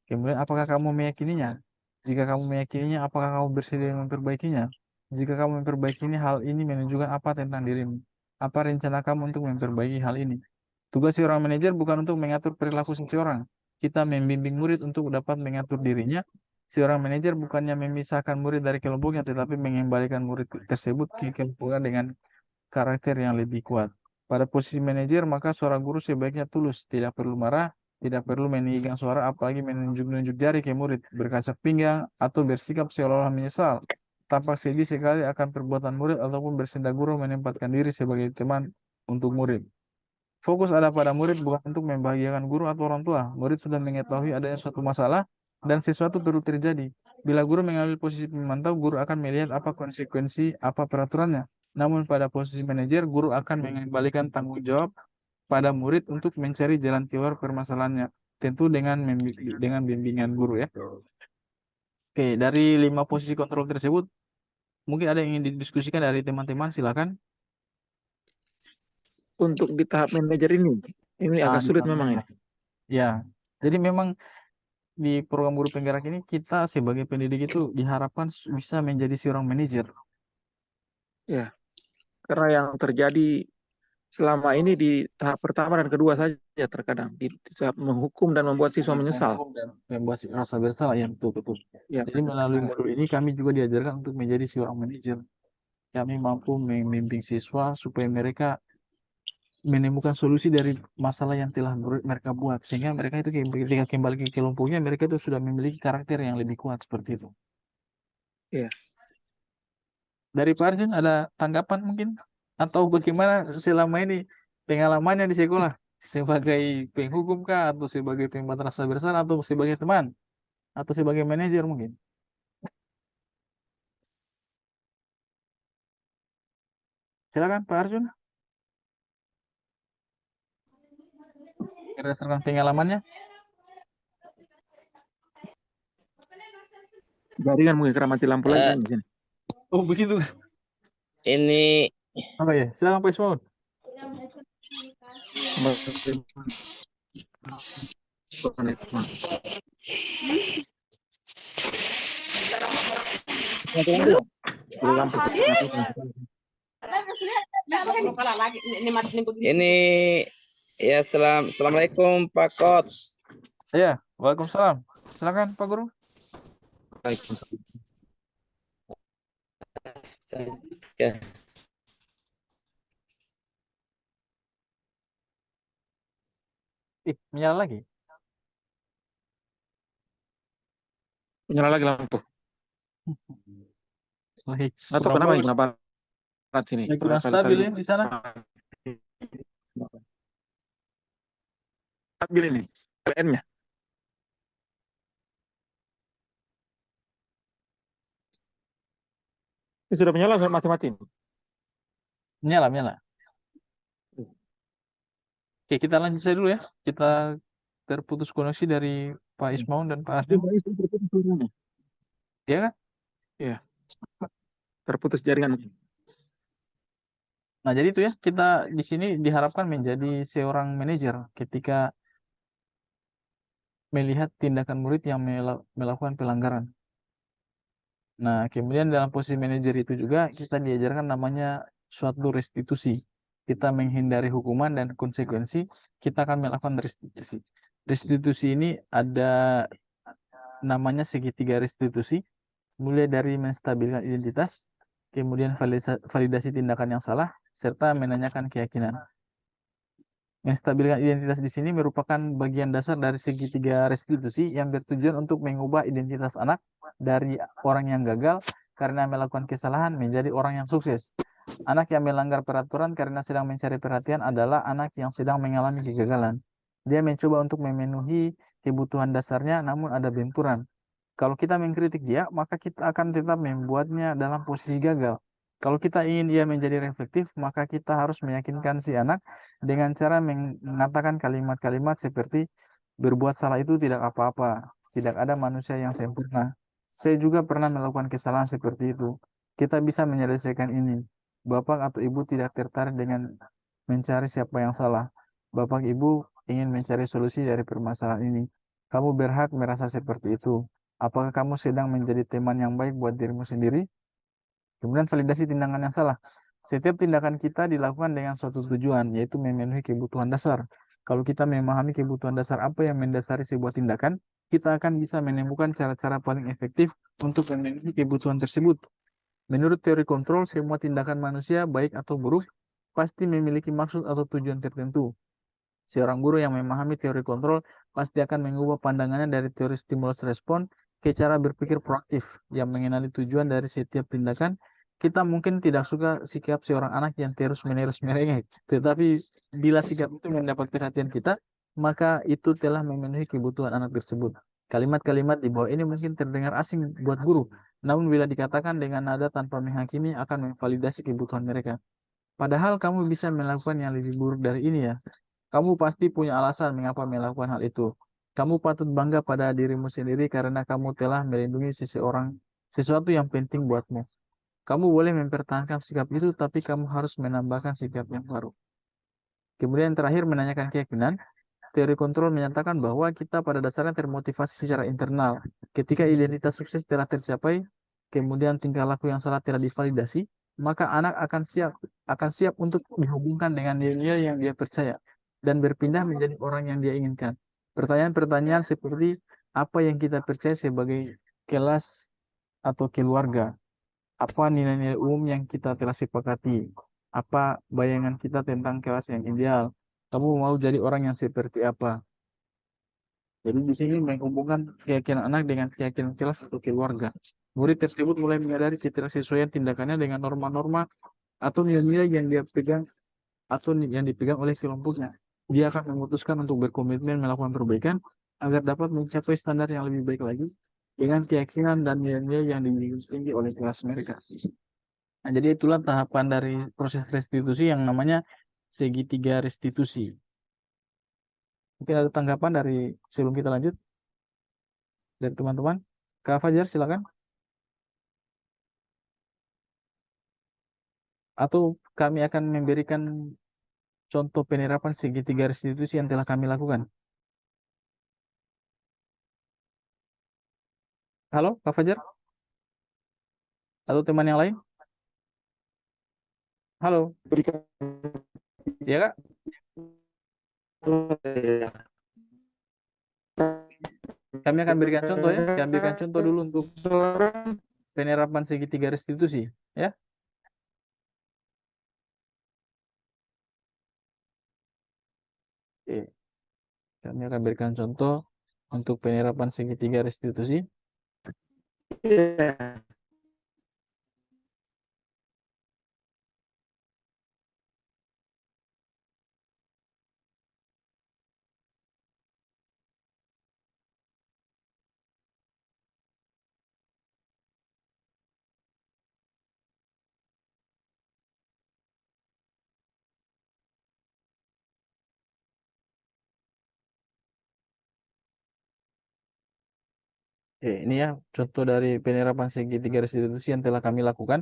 Kemudian apakah kamu meyakininya? Jika kamu meyakininya, apakah kamu bersedia memperbaikinya? Jika kamu memperbaikinya, hal ini menunjukkan apa tentang dirimu? Apa rencana kamu untuk memperbaiki hal ini? Tugas seorang manajer bukan untuk mengatur perilaku seseorang. Kita membimbing murid untuk dapat mengatur dirinya. Seorang manajer bukannya memisahkan murid dari kelompoknya, tetapi mengembalikan murid tersebut ke kelompoknya dengan karakter yang lebih kuat. Pada posisi manajer, maka suara guru sebaiknya tulus, tidak perlu marah, tidak perlu meninggikan suara, apalagi menunjuk-nunjuk jari ke murid, berkacak pinggang, atau bersikap seolah-olah menyesal. Tampak sedih sekali akan perbuatan murid ataupun bersenda guru menempatkan diri sebagai teman untuk murid. Fokus ada pada murid bukan untuk membahagiakan guru atau orang tua. Murid sudah mengetahui adanya suatu masalah dan sesuatu perlu terjadi. Bila guru mengambil posisi pemantau, guru akan melihat apa konsekuensi, apa peraturannya. Namun pada posisi manajer, guru akan mengembalikan tanggung jawab pada murid untuk mencari jalan keluar permasalahannya. Tentu dengan bimbingan guru ya. Oke, dari 5 posisi kontrol tersebut, mungkin ada yang ingin didiskusikan dari teman-teman, silakan. Untuk di tahap manajer ini agak sulit memang ini. Ya, jadi memang di program guru penggerak ini kita sebagai pendidik itu diharapkan bisa menjadi seorang manajer. Ya, karena yang terjadi selama ini di tahap pertama dan kedua saja terkadang di tahap menghukum dan membuat siswa menyesal. Dan membuat rasa bersalah ya, betul. Ya, Jadi melalui modul ini kami juga diajarkan untuk menjadi seorang manajer. Kami mampu membimbing siswa supaya mereka menemukan solusi dari masalah yang telah mereka buat, sehingga mereka itu ketika kembali ke kelompoknya mereka itu sudah memiliki karakter yang lebih kuat seperti itu. Iya. Dari Pak Arjun ada tanggapan mungkin atau bagaimana selama ini pengalamannya di sekolah sebagai penghukum kah, atau sebagai pembuat rasa bersalah, atau sebagai teman, atau sebagai manajer mungkin? Silakan Pak Arjun. Berdasarkan pengalamannya. Jaringan mungkin karena mati lampu lagi Eh, kan di sini. Oh begitu. ini Oke ya, silakan Pak Ismail. Lampu. ini ya assalamualaikum Pak Coach. Ya, waalaikumsalam. Silakan Pak Guru. Ya. Menyala lagi. Menyala lagi lampu. Baik. Atau Kurang kenapa bagus. ini barat sini? Ya, kurang stabil ya di sana. Stabil ini. PN-nya. Ini sudah menyala mati-mati. Menyala, menyala. Oke, kita lanjut saja dulu ya. Kita terputus koneksi dari Pak Ismail dan Pak Asdim. Iya kan? Iya. Terputus jaringan. Nah, jadi itu ya, kita di sini diharapkan menjadi seorang manajer ketika melihat tindakan murid yang melakukan pelanggaran. Nah, kemudian dalam posisi manajer itu juga kita diajarkan namanya suatu restitusi. Kita menghindari hukuman dan konsekuensi, kita akan melakukan restitusi. Restitusi ini ada namanya segitiga restitusi, mulai dari menstabilkan identitas, kemudian validasi tindakan yang salah, serta menanyakan keyakinan. Menstabilkan identitas di sini merupakan bagian dasar dari segitiga restitusi yang bertujuan untuk mengubah identitas anak dari orang yang gagal karena melakukan kesalahan menjadi orang yang sukses. Anak yang melanggar peraturan karena sedang mencari perhatian adalah anak yang sedang mengalami kegagalan. Dia mencoba untuk memenuhi kebutuhan dasarnya namun ada benturan. Kalau kita mengkritik dia, maka kita akan tetap membuatnya dalam posisi gagal. Kalau kita ingin dia menjadi reflektif, maka kita harus meyakinkan si anak dengan cara mengatakan kalimat-kalimat seperti berbuat salah itu tidak apa-apa, tidak ada manusia yang sempurna. Saya juga pernah melakukan kesalahan seperti itu. Kita bisa menyelesaikan ini. Bapak atau ibu tidak tertarik dengan mencari siapa yang salah. Bapak ibu ingin mencari solusi dari permasalahan ini. Kamu berhak merasa seperti itu. Apakah kamu sedang menjadi teman yang baik buat dirimu sendiri? Kemudian validasi tindakan yang salah. Setiap tindakan kita dilakukan dengan suatu tujuan, yaitu memenuhi kebutuhan dasar. Kalau kita memahami kebutuhan dasar apa yang mendasari sebuah tindakan, kita akan bisa menemukan cara-cara paling efektif untuk memenuhi kebutuhan tersebut. Menurut teori kontrol, semua tindakan manusia, baik atau buruk, pasti memiliki maksud atau tujuan tertentu. Seorang guru yang memahami teori kontrol pasti akan mengubah pandangannya dari teori stimulus respon ke cara berpikir proaktif yang mengenali tujuan dari setiap tindakan. Kita mungkin tidak suka sikap seorang anak yang terus-menerus merengek, tetapi bila sikap itu mendapat perhatian kita, maka itu telah memenuhi kebutuhan anak tersebut. Kalimat-kalimat di bawah ini mungkin terdengar asing buat guru, namun bila dikatakan dengan nada tanpa menghakimi akan memvalidasi kebutuhan mereka. Padahal kamu bisa melakukan yang lebih buruk dari ini ya. Kamu pasti punya alasan mengapa melakukan hal itu. Kamu patut bangga pada dirimu sendiri karena kamu telah melindungi sesuatu yang penting buatmu. Kamu boleh mempertahankan sikap itu, tapi kamu harus menambahkan sikap yang baru. Kemudian yang terakhir menanyakan keyakinan. Teori kontrol menyatakan bahwa kita pada dasarnya termotivasi secara internal. Ketika identitas sukses telah tercapai, kemudian tingkah laku yang salah telah divalidasi, maka anak akan siap untuk dihubungkan dengan nilai yang dia percaya dan berpindah menjadi orang yang dia inginkan. Pertanyaan-pertanyaan seperti apa yang kita percaya sebagai kelas atau keluarga, apa nilai-nilai umum yang kita telah sepakati, apa bayangan kita tentang kelas yang ideal, kamu mau jadi orang yang seperti apa. Jadi di sini menghubungkan keyakinan anak dengan keyakinan kelas atau keluarga. Murid tersebut mulai menyadari ketidaksesuaian tindakannya dengan norma-norma atau nilai-nilai yang dia pegang atau yang dipegang oleh kelompoknya. Dia akan memutuskan untuk berkomitmen melakukan perbaikan agar dapat mencapai standar yang lebih baik lagi dengan keyakinan dan nilai-nilai yang dimiliki tinggi oleh kelas mereka. Nah, jadi itulah tahapan dari proses restitusi yang namanya segitiga restitusi. Mungkin ada tanggapan dari sebelum kita lanjut dari teman-teman. Kak Fajar, silakan. atau kami akan memberikan contoh penerapan segitiga restitusi yang telah kami lakukan. Halo, Kak Fajar? Atau teman yang lain? Halo, Berikan ya Kak? Kami akan berikan contoh ya. Kami berikan contoh dulu untuk penerapan segitiga restitusi, ya. Oke. Kami akan berikan contoh untuk penerapan segitiga restitusi. Iya. Oke, ini ya contoh dari penerapan segitiga restitusi yang telah kami lakukan.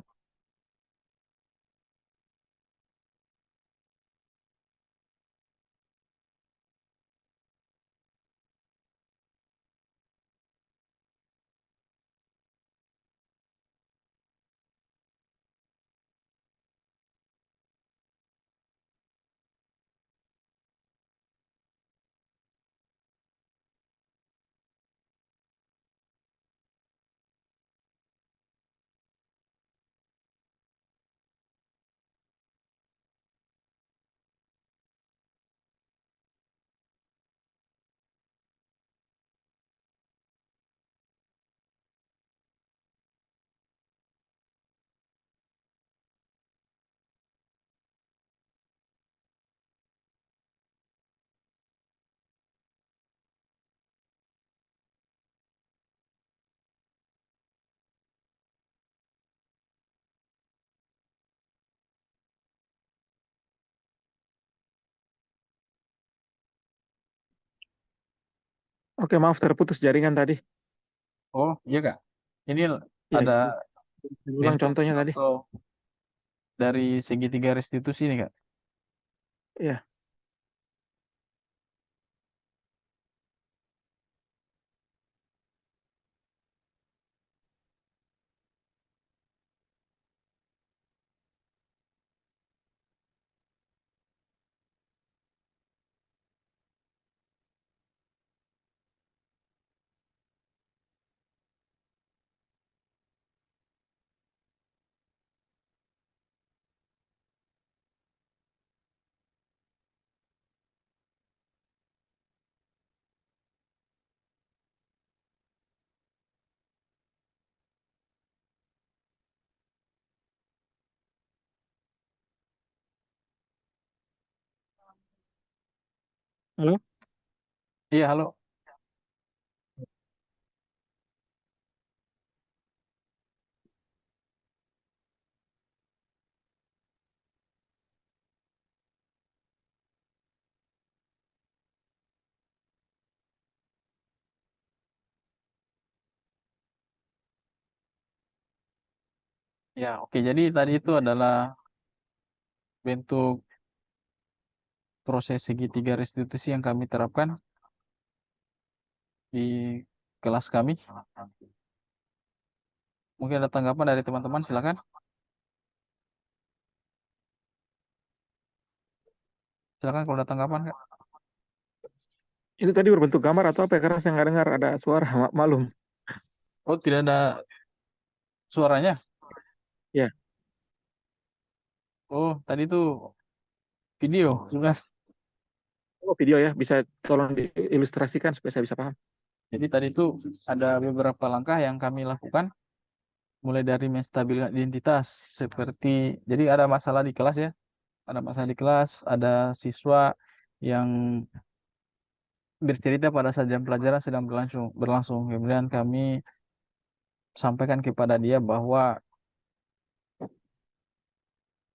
Oke, maaf terputus jaringan tadi. Oh, iya Kak. Ini Ya, ada ulang bentuk contohnya tadi. contoh dari segitiga restitusi nih Kak. Ya, halo. Iya, halo. Ya, oke. Jadi tadi itu adalah bentuk proses segitiga restitusi yang kami terapkan di kelas kami. Mungkin ada tanggapan dari teman-teman, silakan. Silakan kalau ada tanggapan, Kak. Itu tadi berbentuk gambar atau apa ya? Karena saya nggak dengar ada suara, maklum. Oh, tidak ada suaranya. Ya, Oh, tadi itu video sebenarnya. oh video ya, bisa tolong diilustrasikan supaya saya bisa paham. Jadi tadi itu ada beberapa langkah yang kami lakukan, mulai dari menstabilkan identitas, seperti jadi ada masalah di kelas ya, ada masalah di kelas, ada siswa yang bercerita pada saat jam pelajaran sedang berlangsung. Kemudian kami sampaikan kepada dia bahwa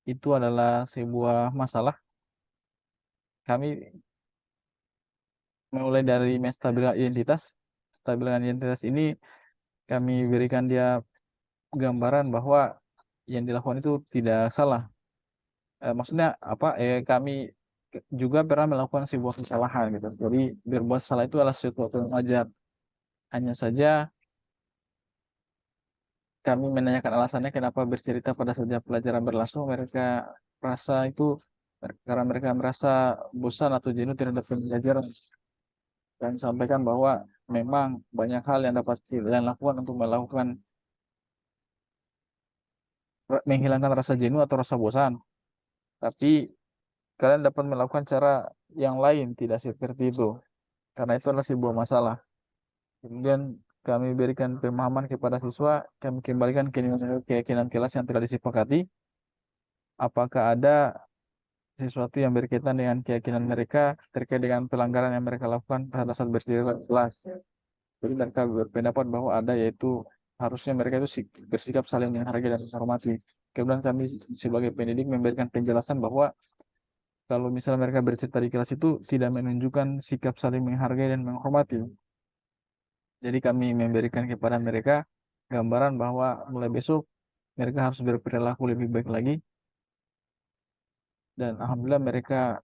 itu adalah sebuah masalah. Kami mulai dari menstabilkan identitas. Stabilkan identitas ini kami berikan dia gambaran bahwa yang dilakukan itu tidak salah. maksudnya apa? Kami juga pernah melakukan sebuah kesalahan gitu. Jadi berbuat salah itu adalah sesuatu yang wajar. Hanya saja kami menanyakan alasannya kenapa bercerita pada saat pelajaran berlangsung mereka merasa itu karena mereka merasa bosan atau jenuh terhadap pembelajaran dan sampaikan bahwa memang banyak hal yang dapat kalian lakukan untuk melakukan menghilangkan rasa jenuh atau rasa bosan. Tapi kalian dapat melakukan cara yang lain tidak seperti itu karena itu adalah sebuah masalah. Kemudian kami berikan pemahaman kepada siswa, kami kembalikan keyakinan kelas yang telah disepakati. Apakah ada sesuatu yang berkaitan dengan keyakinan mereka terkait dengan pelanggaran yang mereka lakukan pada saat bersikap kelas. Jadi mereka berpendapat bahwa ada, yaitu harusnya mereka itu bersikap saling menghargai dan menghormati. Kemudian kami sebagai pendidik memberikan penjelasan bahwa kalau misalnya mereka bercerita di kelas itu tidak menunjukkan sikap saling menghargai dan menghormati. Jadi kami memberikan kepada mereka gambaran bahwa mulai besok mereka harus berperilaku lebih baik lagi. Dan alhamdulillah mereka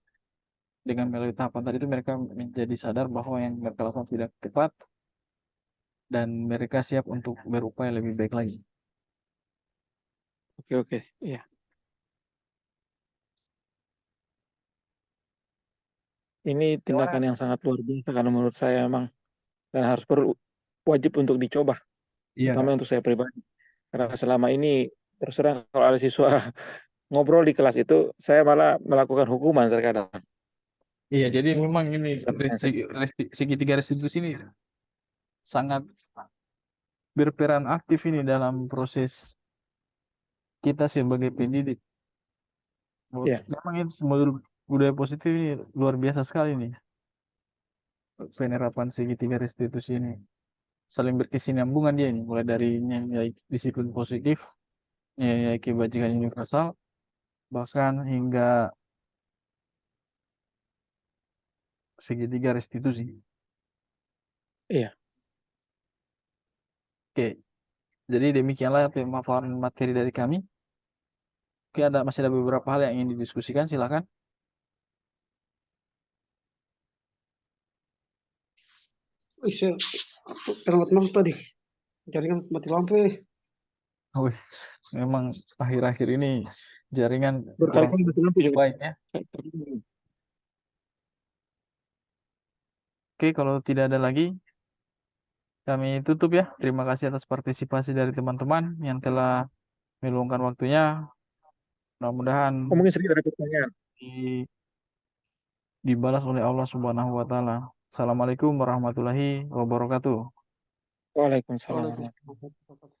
dengan melalui tahapan tadi itu mereka menjadi sadar bahwa yang mereka lakukan tidak tepat dan mereka siap untuk berupaya lebih baik lagi. Oke, iya. Ini tindakan yang sangat luar biasa karena menurut saya memang dan harus wajib untuk dicoba, Iya, terutama untuk saya pribadi. Karena selama ini terus terang kalau ada siswa ngobrol di kelas itu, saya malah melakukan hukuman terkadang. iya. Jadi memang ini Sampai- segitiga restitusi ini sangat berperan aktif ini dalam proses kita sebagai pendidik. Iya. Memang itu modul budaya positif ini luar biasa sekali nih. Penerapan segitiga restitusi ini saling berkesinambungan dia ini, mulai dari nilai disiplin positif, nilai kebajikan universal, bahkan hingga segitiga restitusi. Iya. Oke, jadi demikianlah pemaparan materi dari kami. Oke, masih ada beberapa hal yang ingin didiskusikan, silakan. Saya terlambat masuk tadi. Jaringan mati lampu ya. Wih, memang akhir-akhir ini jaringan Berkali-kali mati lampu juga. baik ya. Oke, kalau tidak ada lagi, kami tutup ya. Terima kasih atas partisipasi dari teman-teman yang telah meluangkan waktunya. Mudah-mudahan Mungkin sedikit ada pertanyaan. dibalas oleh Allah Subhanahu wa Ta'ala. Assalamualaikum warahmatullahi wabarakatuh. Waalaikumsalam. Waalaikumsalam.